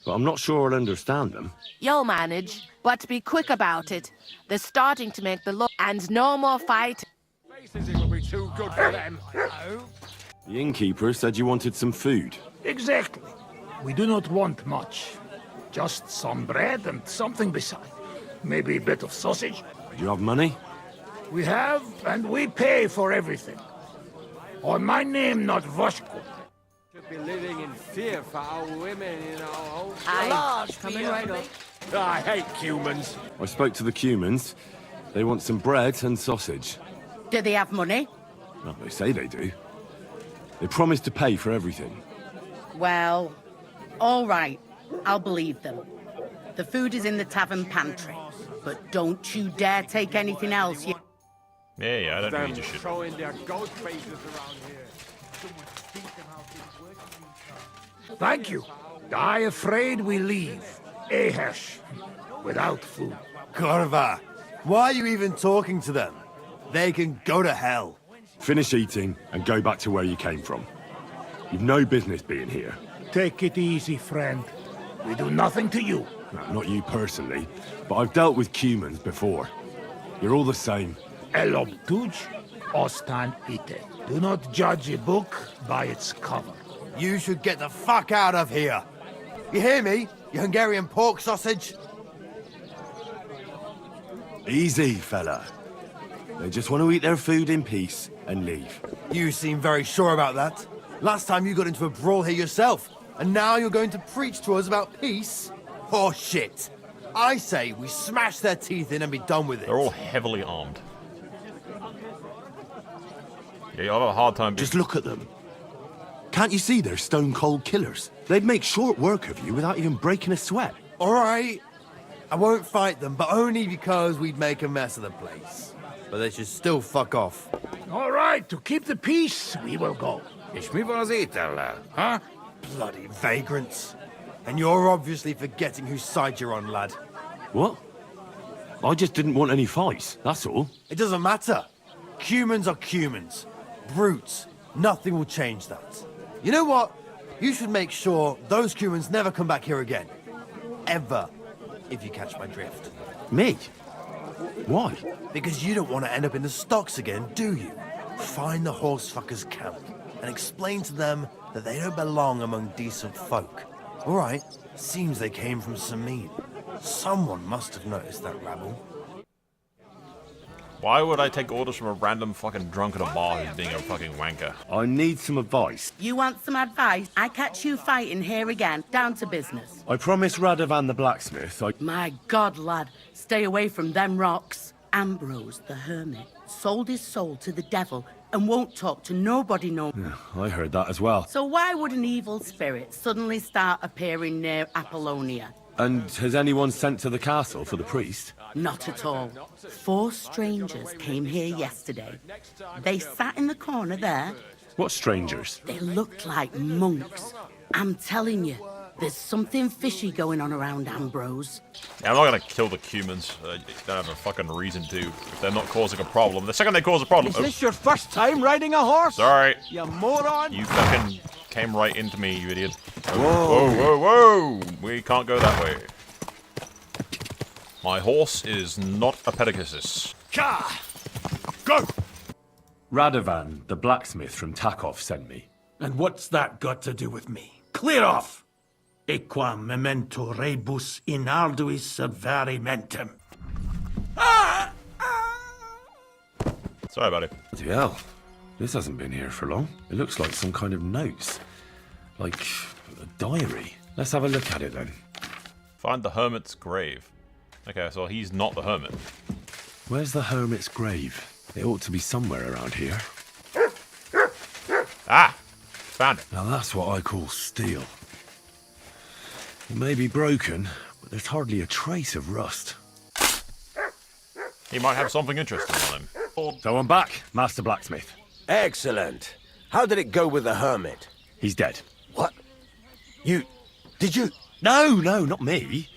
But I'm not sure I'll understand them. You'll manage, but be quick about it. They're starting to make the law, and no more fight. Faces, it will be too good for them. The innkeeper said you wanted some food. Exactly. We do not want much. Just some bread and something beside. Maybe a bit of sausage. Do you have money? We have, and we pay for everything. On my name, not Voshko. Should be living in fear for our women, you know. Coming right up. I hate humans. I spoke to the Cumans. They want some bread and sausage. Do they have money? Well, they say they do. They promised to pay for everything. Well, all right. I'll believe them. The food is in the tavern pantry. But don't you dare take anything else. Yeah, I don't need your shit. Showing their ghost faces around here. Thank you. I afraid we leave. Ahesh. Without food. Corva, why are you even talking to them? They can go to hell. Finish eating and go back to where you came from. You've no business being here. Take it easy, friend. We do nothing to you. No, not you personally, but I've dealt with Cumans before. You're all the same. Elob tuj, ostan ite. Do not judge a book by its cover. You should get the fuck out of here. You hear me, you Hungarian pork sausage? Easy, fella. They just want to eat their food in peace and leave. You seem very sure about that. Last time you got into a brawl here yourself, and now you're going to preach to us about peace? Oh shit. I say we smash their teeth in and be done with it. They're all heavily armed. Yeah, you'll have a hard time. Just look at them. Can't you see they're stone-cold killers? They'd make short work of you without even breaking a sweat. All right. I won't fight them, but only because we'd make a mess of the place. But they should still fuck off. All right, to keep the peace, we will go. Huh? Bloody vagrants. And you're obviously forgetting whose side you're on, lad. What? I just didn't want any fights, that's all. It doesn't matter. Cumans are Cumans. Brutes. Nothing will change that. You know what? You should make sure those Cumans never come back here again. Ever. If you catch my drift. Me? Why? Because you don't want to end up in the stocks again, do you? Find the horsefuckers' camp and explain to them that they don't belong among decent folk. All right, seems they came from Semine. Someone must have noticed that rabble. Why would I take orders from a random fucking drunk at a bar who's being a fucking wanker? I need some advice. You want some advice? I catch you fighting here again. Down to business. I promised Radovan the blacksmith My God, lad. Stay away from them rocks. Ambrose, the hermit, sold his soul to the devil and won't talk to nobody no more. Yeah, I heard that as well. So why would an evil spirit suddenly start appearing near Apollonia? And has anyone sent to the castle for the priest? Not at all. 4 strangers came here yesterday. They sat in the corner there. What strangers? They looked like monks. I'm telling you, there's something fishy going on around Ambrose. Yeah, I'm not gonna kill the Cumans. They don't have a fucking reason to. If they're not causing a problem. The second they cause a problem... Is this your first time riding a horse? Sorry. You moron! You fucking came right into me, you idiot. Whoa. Whoa, whoa, whoa! We can't go that way. My horse is not a Pegasus. Ka! Go! Radovan, the blacksmith from Takov, sent me. And what's that got to do with me? Clear off! Equam memento rebus in arduis servari mentem. Sorry about it. Bloody hell. This hasn't been here for long. It looks like some kind of notes. Like a diary. Let's have a look at it then. Find the hermit's grave. Okay, so he's not the hermit. Where's the hermit's grave? It ought to be somewhere around here. Ah! Found it. Now that's what I call steel. It may be broken, but there's hardly a trace of rust. He might have something interesting on him. So I'm back, Master Blacksmith. Excellent. How did it go with the hermit? He's dead. What? Did you? No, not me.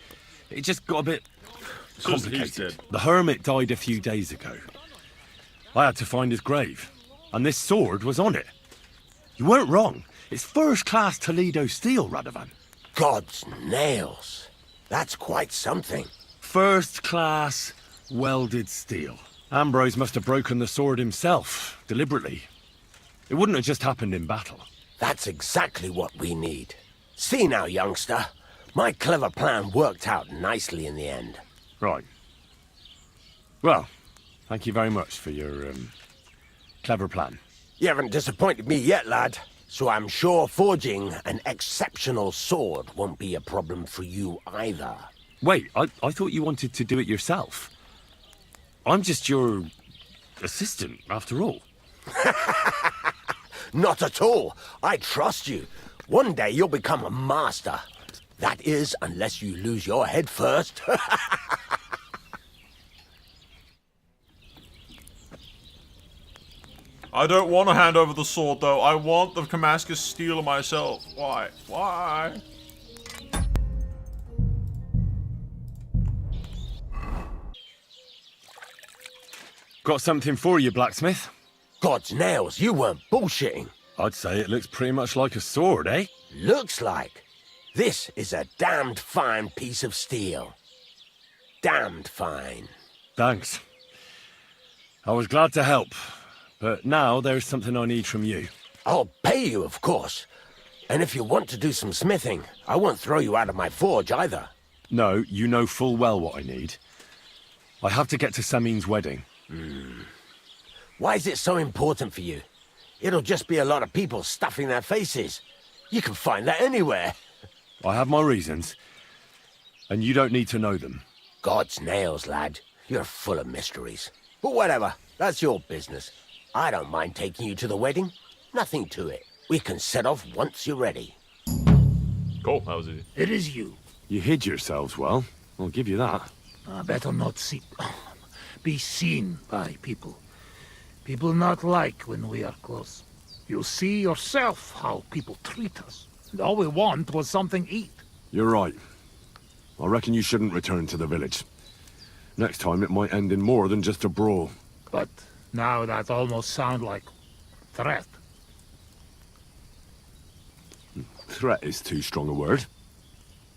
It just got a bit complicated. The hermit died a few days ago. I had to find his grave, and this sword was on it. You weren't wrong. It's first-class Toledo steel, Radovan. God's nails. That's quite something. First-class welded steel. Ambrose must have broken the sword himself, deliberately. It wouldn't have just happened in battle. That's exactly what we need. See now, youngster. My clever plan worked out nicely in the end. Right. Well, thank you very much for your, clever plan. You haven't disappointed me yet, lad. So I'm sure forging an exceptional sword won't be a problem for you either. Wait, I thought you wanted to do it yourself. I'm just your assistant, after all. Not at all. I trust you. One day you'll become a master. That is, unless you lose your head first. I don't want to hand over the sword, though. I want the Damascus steel myself. Why? Why? Got something for you, blacksmith. God's nails, you weren't bullshitting. I'd say it looks pretty much like a sword, eh? Looks like. This is a damned fine piece of steel. Damned fine. Thanks. I was glad to help, but now there's something I need from you. I'll pay you, of course. And if you want to do some smithing, I won't throw you out of my forge either. No, you know full well what I need. I have to get to Semine's wedding. Why is it so important for you? It'll just be a lot of people stuffing their faces. You can find that anywhere. I have my reasons, and you don't need to know them. God's nails, lad. You're full of mysteries. But whatever, that's your business. I don't mind taking you to the wedding. Nothing to it. We can set off once you're ready. Cool, that was easy. It is you. You hid yourselves well. I'll give you that. Better not be seen by people. People not like when we are close. You see yourself how people treat us. And all we want was something to eat. You're right. I reckon you shouldn't return to the village. Next time it might end in more than just a brawl. But now that almost sound like threat. Threat is too strong a word.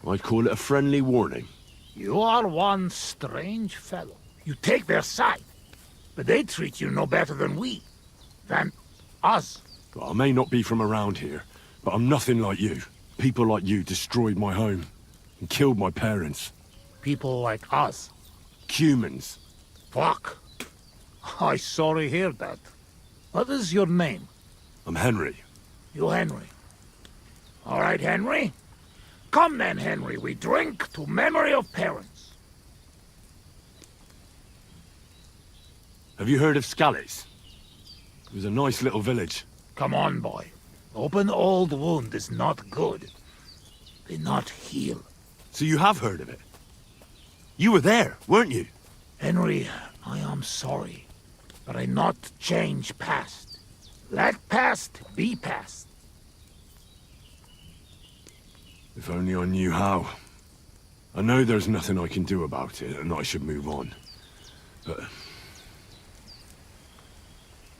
I'd call it a friendly warning. You are one strange fellow. You take their side, but they treat you no better than us. I may not be from around here, but I'm nothing like you. People like you destroyed my home and killed my parents. People like us? Humans. Fuck. I sorry hear that. What is your name? I'm Henry. You Henry. All right, Henry. Come then, Henry. We drink to memory of parents. Have you heard of Scallies? It was a nice little village. Come on, boy. Open old wound is not good. They not heal. So you have heard of it? You were there, weren't you? Henry, I am sorry, but I not change past. Let past be past. If only I knew how. I know there's nothing I can do about it, and I should move on. But...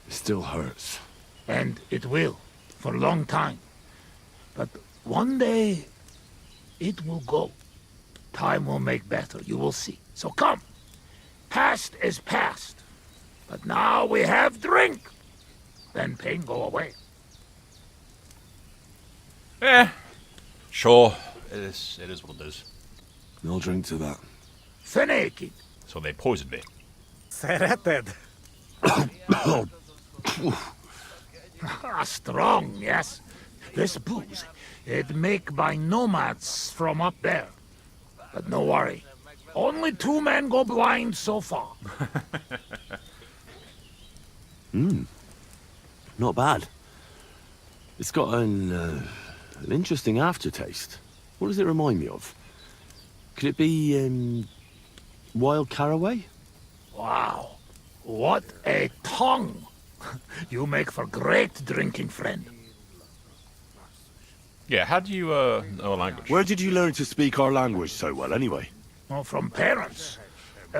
it still hurts. And it will, for a long time. But one day, it will go. Time will make better, you will see. So come. Past is past. But now we have drink. Then pain go away. Sure. It is what it is. I'll drink to that. Fenaked. So they poisoned me. Serrated. Strong, yes. This booze, it make by nomads from up there. But no worry. Only 2 men go blind so far. Not bad. It's got an interesting aftertaste. What does it remind me of? Could it be, wild caraway? Wow. What a tongue. You make for great drinking friend. Yeah, how do you, know a language? Where did you learn to speak our language so well, anyway? Well, from parents.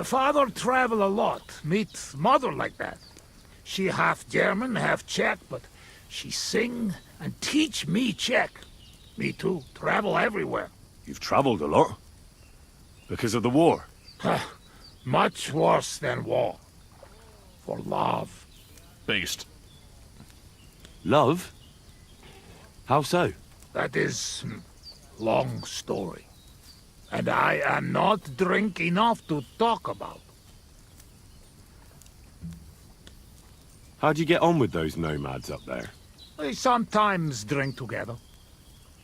Father travel a lot, meet mother like that. She half German, half Czech, but she sing and teach me Czech. Me too, travel everywhere. You've traveled a lot. Because of the war. Much worse than war. For love. Beast. Love? How so? That is long story. And I am not drink enough to talk about. How'd you get on with those nomads up there? We sometimes drink together.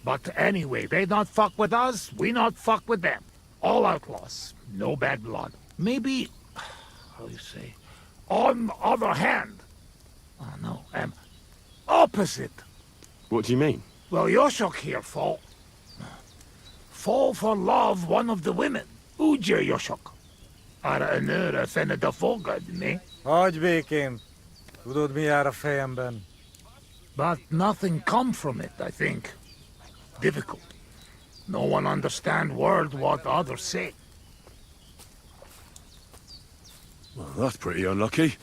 But anyway, they not fuck with us, we not fuck with them. All outlaws, no bad blood. Maybe, how you say, on other hand. Oh no, opposite. What do you mean? Well, Yoshok here fall for love one of the women. Uje Yoshok. Arra önöre fenne de fogad, ne? Hagyj békén. Tudod, mi jár a fejemben? But nothing come from it, I think. Difficult. No one understand word what others say. Well, that's pretty unlucky.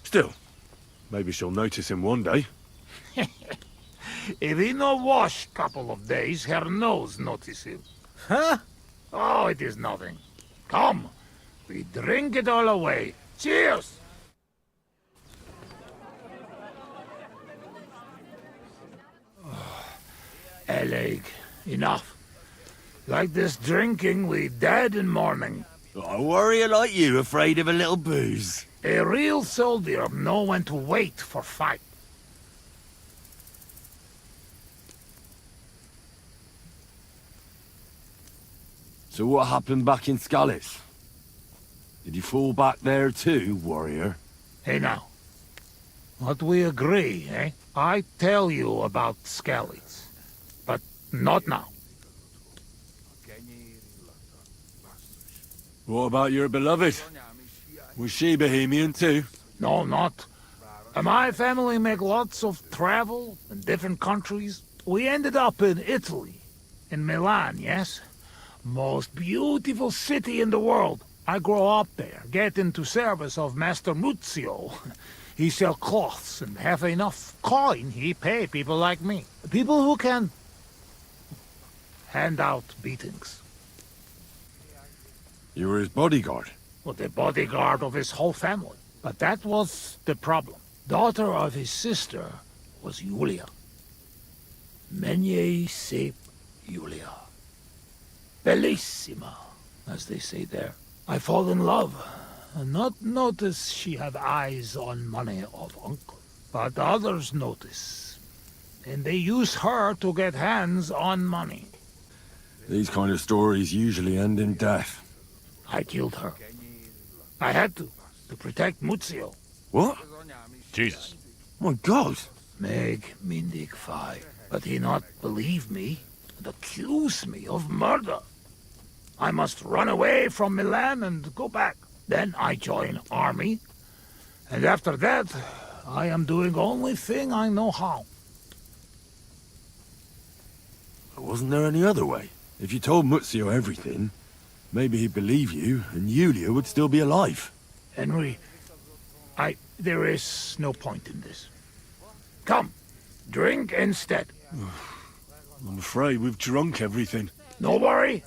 Still, maybe she'll notice him one day. If he no wash couple of days, her nose notice him. Huh? Oh, it is nothing. Come, we drink it all away. Cheers! Eleg, enough. Like this drinking, we dead in morning. A warrior like you afraid of a little booze? A real soldier know when to wait for fight. So what happened back in Scalis? Did you fall back there too, warrior? Hey now, what we agree, eh? I tell you about Skellies, but not now. What about your beloved? Was she Bohemian too? No, not. My family make lots of travel in different countries. We ended up in Italy, in Milan, yes? Most beautiful city in the world. I grow up there, get into service of Master Muzio. He sell cloths and have enough coin, he pay people like me. People who can hand out beatings. You were his bodyguard? Well, the bodyguard of his whole family. But that was the problem. Daughter of his sister was Julia. Menie sep Julia. Bellissima, as they say there. I fall in love, and not notice she had eyes on money of uncle. But others notice, and they use her to get hands on money. These kind of stories usually end in death. I killed her. I had to protect Muzio. What? Jesus. My God. Meg Mindig Fi. But he not believe me and accuse me of murder. I must run away from Milan and go back. Then I join army. And after that, I am doing only thing I know how. Wasn't there any other way? If you told Muzio everything, maybe he'd believe you, and Julia would still be alive. Henry, there is no point in this. Come, drink instead. I'm afraid we've drunk everything. No worry.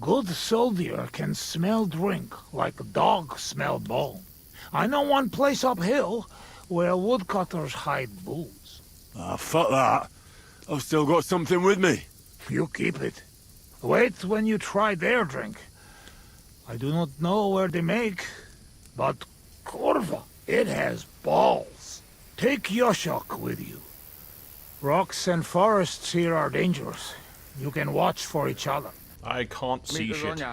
Good soldier can smell drink like a dog smell bone. I know one place uphill where woodcutters hide booze. Ah, fuck that. I've still got something with me. You keep it. Wait when you try their drink. I do not know where they make, but Corva, it has balls. Take Yoshok with you. Rocks and forests here are dangerous. You can watch for each other. I can't see shit.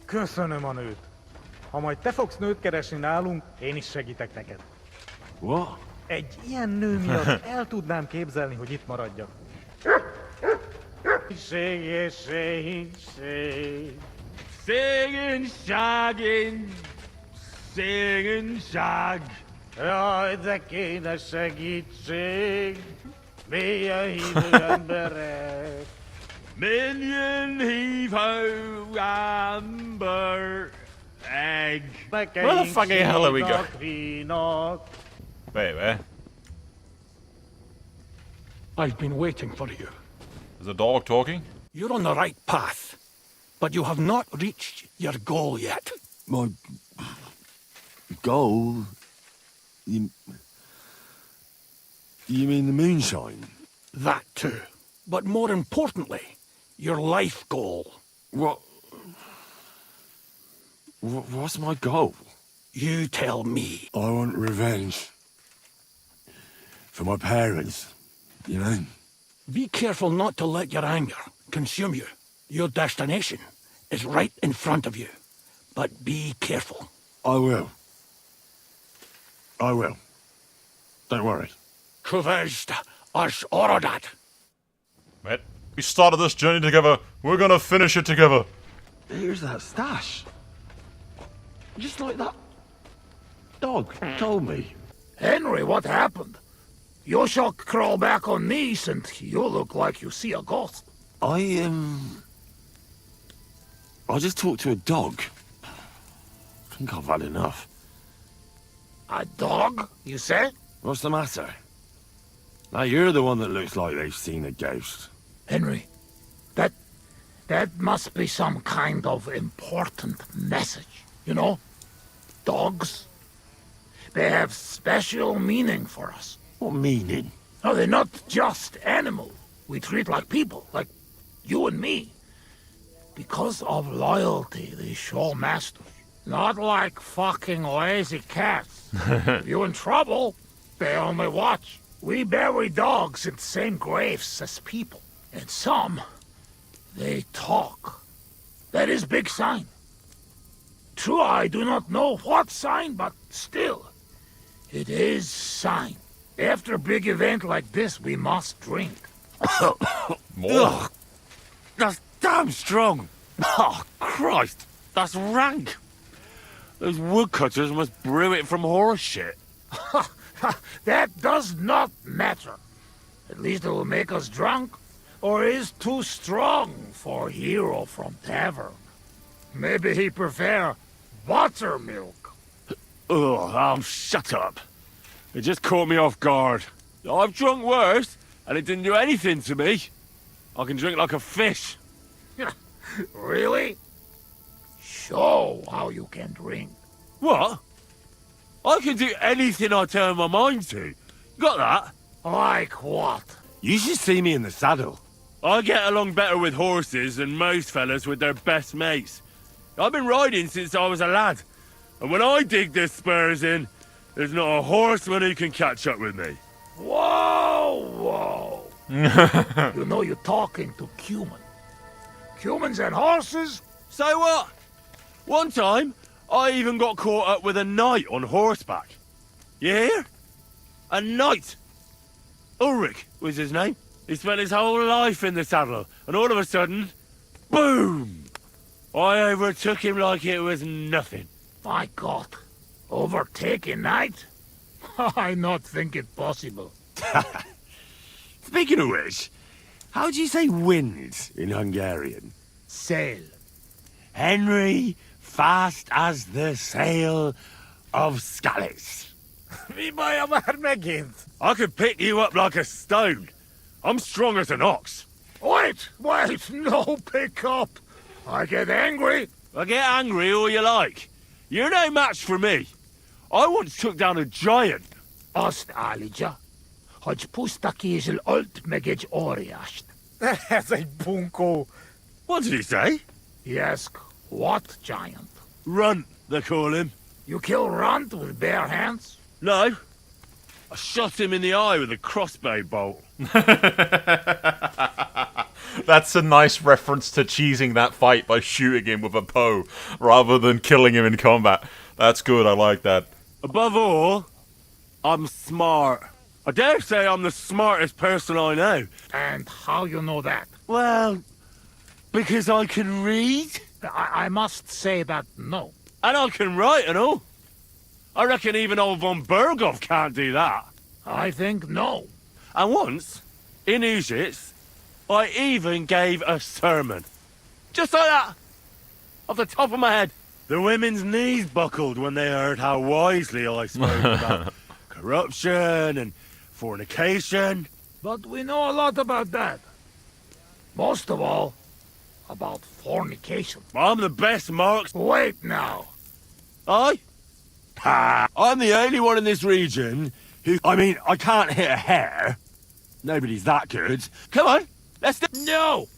Köszönöm a nőt. Ha majd te fogsz nőt keresni nálunk, én is segítek neked. What? Egy ilyen nő miatt el tudnám képzelni, hogy itt maradjak. Segíts, segíts, segíts. Szegényság. Jaj, de kéne segítség. Mélyen hívő emberek. Mélyen hívő ember. Where the fucking hell are we going? Wait, where? I've been waiting for you. Is the dog talking? You're on the right path, but you have not reached your goal yet. My... goal? You... You mean the moonshine? That too. But more importantly, your life goal. What's my goal? You tell me. I want revenge. For my parents, you know? Be careful not to let your anger consume you. Your destination is right in front of you. But be careful. I will. I will. Don't worry. Kuvest as orodat. Mate, we started this journey together. We're gonna finish it together. Here's that stash. Just like that dog told me. Henry, what happened? You shall crawl back on knees and you look like you see a ghost. I just talked to a dog. I think I've had enough. A dog, you say? What's the matter? Now you're the one that looks like they've seen a ghost. Henry, that must be some kind of important message. You know? Dogs. They have special meaning for us. What meaning? No, they're not just animals. We treat like people, like you and me. Because of loyalty, they show masters. Not like fucking lazy cats. If you're in trouble, they only watch. We bury dogs in the same graves as people. And some, they talk. That is big sign. True, I do not know what sign, but still, it is sign. After a big event like this, we must drink. More. That's damn strong. Oh, Christ. That's rank. Those woodcutters must brew it from horse shit. That does not matter. At least it will make us drunk, or is too strong for a hero from tavern. Maybe he prefer buttermilk. Oh, shut up. It just caught me off guard. I've drunk worse, and it didn't do anything to me. I can drink like a fish. Really? Show how you can drink. What? I can do anything I turn my mind to. Got that? Like what? You should see me in the saddle. I get along better with horses than most fellas with their best mates. I've been riding since I was a lad. And when I dig the spurs in, there's not a horseman who can catch up with me. Whoa, whoa. You know you're talking to human. Humans and horses? So what? One time, I even got caught up with a knight on horseback. You hear? A knight. Ulrich was his name. He spent his whole life in the saddle, and all of a sudden, boom! I overtook him like it was nothing. My God. Overtake a knight? I not think it possible. Speaking of which, how do you say wind in Hungarian? Sail. Henry, fast as the sail of Scallis. I could pick you up like a stone. I'm strong as an ox. Wait, no pick up. I get angry. I get angry all you like. You're no match for me. I once took down a giant. Azt állítja, hogy pusztakézsel ölt meg egy óriást. Ez egy bunkó. What did he say? He asked, what giant? Runt, they call him. You kill Runt with bare hands? No. I shot him in the eye with a crossbow bolt. That's a nice reference to cheesing that fight by shooting him with a bow, rather than killing him in combat. That's good, I like that. Above all, I'm smart. I dare say I'm the smartest person I know. And how you know that? Well, because I can read. I must say that no. And I can write and all. I reckon even old von Berghoff can't do that. I think no. And once, in Uzits, I even gave a sermon. Just like that. Off the top of my head. The women's knees buckled when they heard how wisely I spoke about corruption and fornication. But we know a lot about that. Most of all, about fornication. I'm the best marks. Wait now. I? Ha! I'm the only one in this region I mean, I can't hit a hare. Nobody's that good. Come on, let's do... No!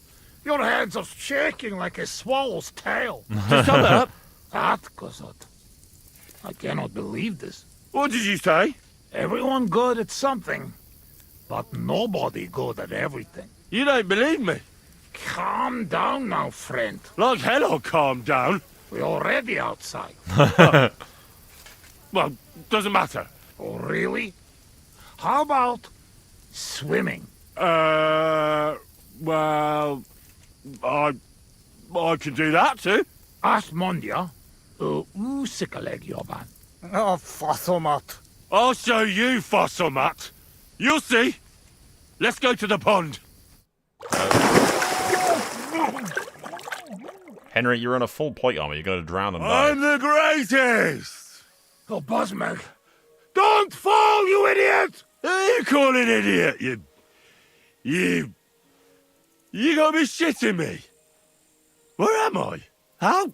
Your hands are shaking like a swallow's tail. Just sum it up. That, Gozot. I cannot believe this. What did you say? Everyone good at something, but nobody good at everything. You don't believe me? Calm down now, friend. Like hell I'll calm down. We're already outside. Well, doesn't matter. Oh, really? How about swimming? Well, I can do that too. Asmondia, usikaleg joban. Oh, Fossilmat. I'll show you, Fossilmat. You'll see. Let's go to the pond. Henry, you're in a full plate armor. You're going to drown and die. I'm the greatest! Oh, Buzzmeg. Don't fall, you idiot! Who you call an idiot, You gotta be shitting me. Where am I? How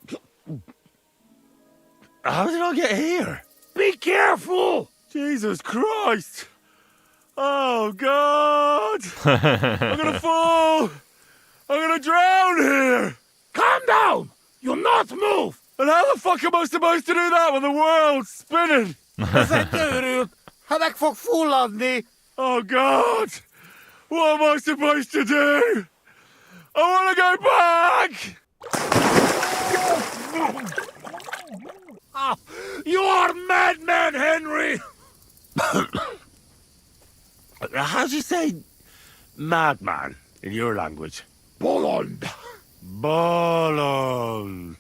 did I get here? Be careful! Jesus Christ! Oh, God! I'm gonna fall! I'm gonna drown here! Calm down! You'll not move! And how the fuck am I supposed to do that when the world's spinning? Oh, God! What am I supposed to do? I want to go back! Oh, you are madman, Henry! How do you say madman in your language? Bolond. Bolond.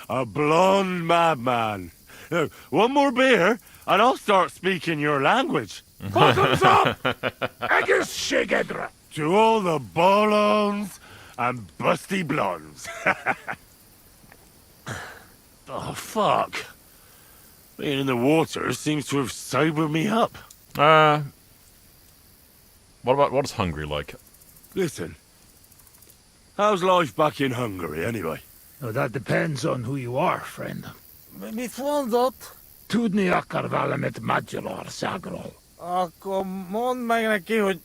A blonde madman. Now, one more beer, and I'll start speaking your language. Bottoms up! Agus Shigedra! To all the bolons and busty blondes. Oh, fuck. Being in the water seems to have sobered me up. What's Hungary like? Listen, how's life back in Hungary, anyway? Oh, that depends on who you are, friend. Mit mondott? Tudni akar valamet Magyarországról. Akkor mondd meg neki, hogy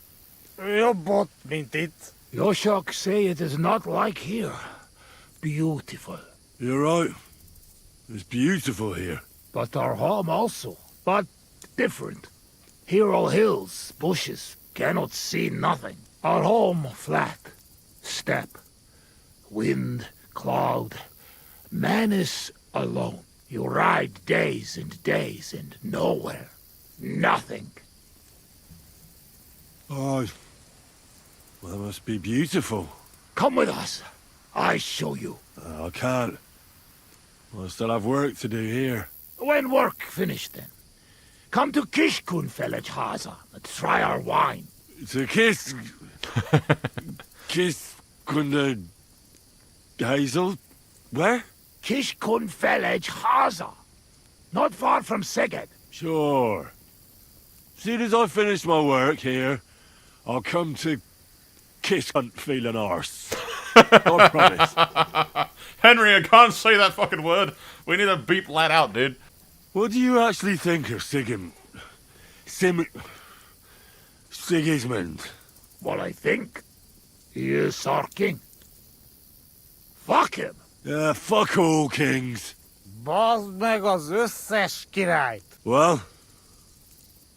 jobb ott, mint itt. Yoshok say it is not like here. Beautiful. You're right. It's beautiful here. But our home also. But different. Here all hills, bushes, cannot see nothing. Our home flat. Steppe. Wind, cloud. Man is alone. You ride days and days and nowhere. Nothing. Oh, well, that must be beautiful. Come with us. I show you. I can't. I still have work to do here. When work finished, then. Come to Kishkunfelej Haza and try our wine. It's a kiss. Kiss Kunda Hazel? Where? Kishkunfelej Haza. Not far from Szeged. Sure. Soon as I finish my work here, I'll come to kiss hunt feeling arse. I promise. Henry, I can't say that fucking word. We need to beep that out, dude. What do you actually think of Sigismund? What I think? He is our king. Fuck him. Yeah, fuck all kings. Bazd meg az összes királyt. Well,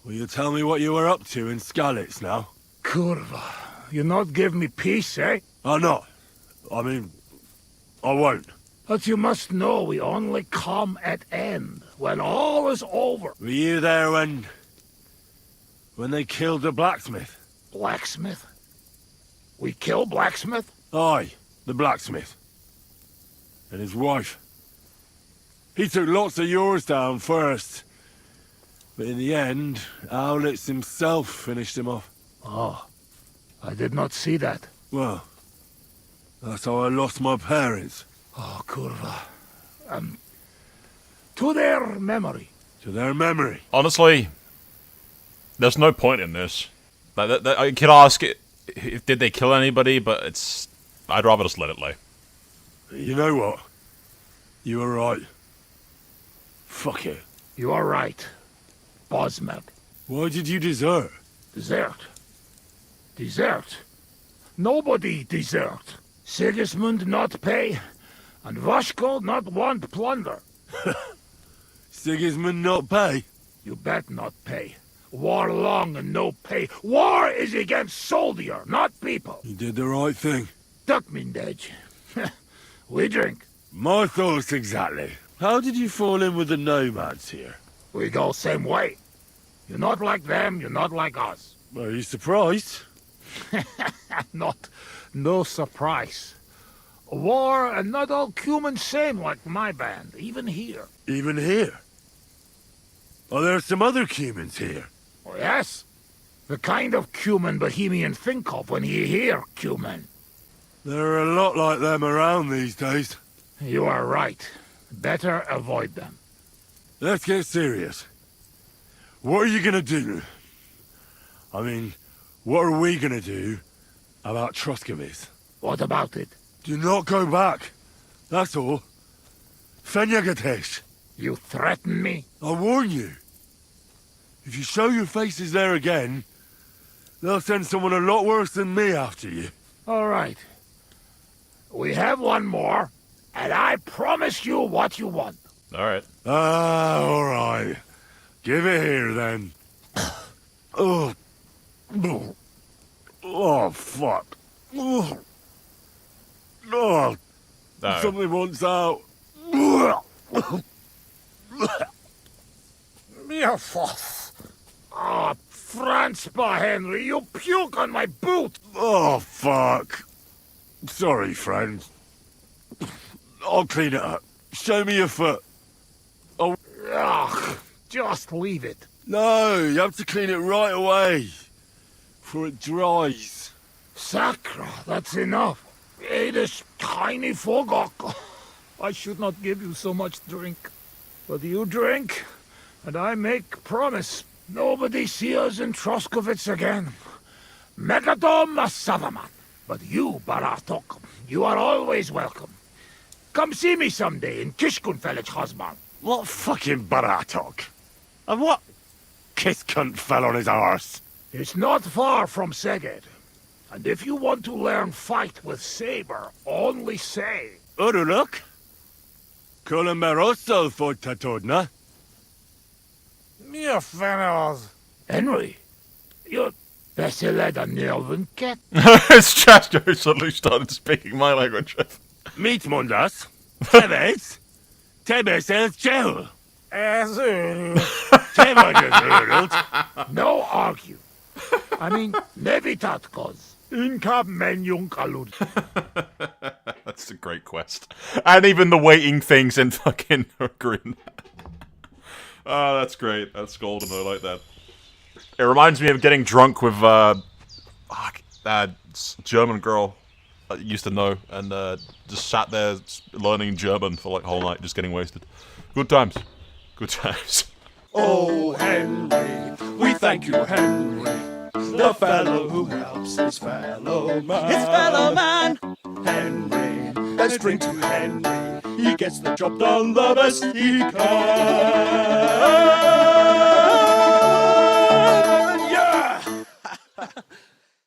will you tell me what you were up to in Skalitz now? Kurva, you not give me peace, eh? I'm not. I mean, I won't. But you must know we only come at end, when all is over. Were you there when they killed the blacksmith? Blacksmith? We kill blacksmith? Aye, the blacksmith. And his wife. He took lots of yours down first. But in the end, Owlitz himself finished him off. Oh, I did not see that. Well, that's how I lost my parents. Oh, Kurva. To their memory. To their memory. Honestly, there's no point in this. I could ask it, did they kill anybody, but I'd rather just let it lay. You know what? You were right. Fuck it. You are right. Bosmer. Why did you desert? Desert. Desert. Nobody desert. Sigismund not pay, and Vashko not want plunder. Sigismund not pay? You bet not pay. War long and no pay. War is against soldier, not people. You did the right thing. Duck mindej. We drink. My thoughts exactly. How did you fall in with the nomads here? We go same way. You're not like them, you're not like us. Are you surprised? No surprise. War and not all humans same like my band, even here. Even here? Are there some other humans here? Oh, yes. The kind of human Bohemian think of when you hear human. There are a lot like them around these days. You are right. Better avoid them. Let's get serious. What are you gonna do? I mean, what are we gonna do about Troskovitz? What about it? Do not go back. That's all. Fenyagatesh. You threaten me? I warn you. If you show your faces there again, they'll send someone a lot worse than me after you. All right. We have one more, and I promise you what you want. All right. All right. Give it here, then. Oh. Oh, fuck. Oh. Oh. No. Something wants out. Ah, Franzpa, Henry, you puke on my boot! Oh, fuck. Sorry, friend. I'll clean it up. Show me your foot. Oh. Ugh, just leave it. No, you have to clean it right away. Before it dries. Sacra, that's enough. This tiny fogok. I should not give you so much drink. But you drink, and I make promise. Nobody see us in Troskovitz again. Megadom Savaman. But you, Baratok, you are always welcome. Come see me someday in Kishkunfelich Hosman. What fucking Baratok? And what kiss cunt fell on his arse? It's not far from Szeged. And if you want to learn fight with saber, only say... Uruluk? Kolomeroso for Tatodna? Mir fennels. Henry, you're better than Nelvenket. It's Chastro suddenly started speaking my language. Meet Mundas. Tebes. Tebes el Chel. No argue. I mean, Nevitatkos. Inkab menjung kalud. That's a great quest. And even the waiting things in fucking green. Oh, that's great. That's golden. I like that. It reminds me of getting drunk with that German girl I used to know, and just sat there learning German for like a whole night, just getting wasted. Good times. Good times. Oh, Henry, we thank you, Henry, the fellow who helps his fellow man. His fellow man. Henry, let's drink to Henry. He gets the job done the best he can.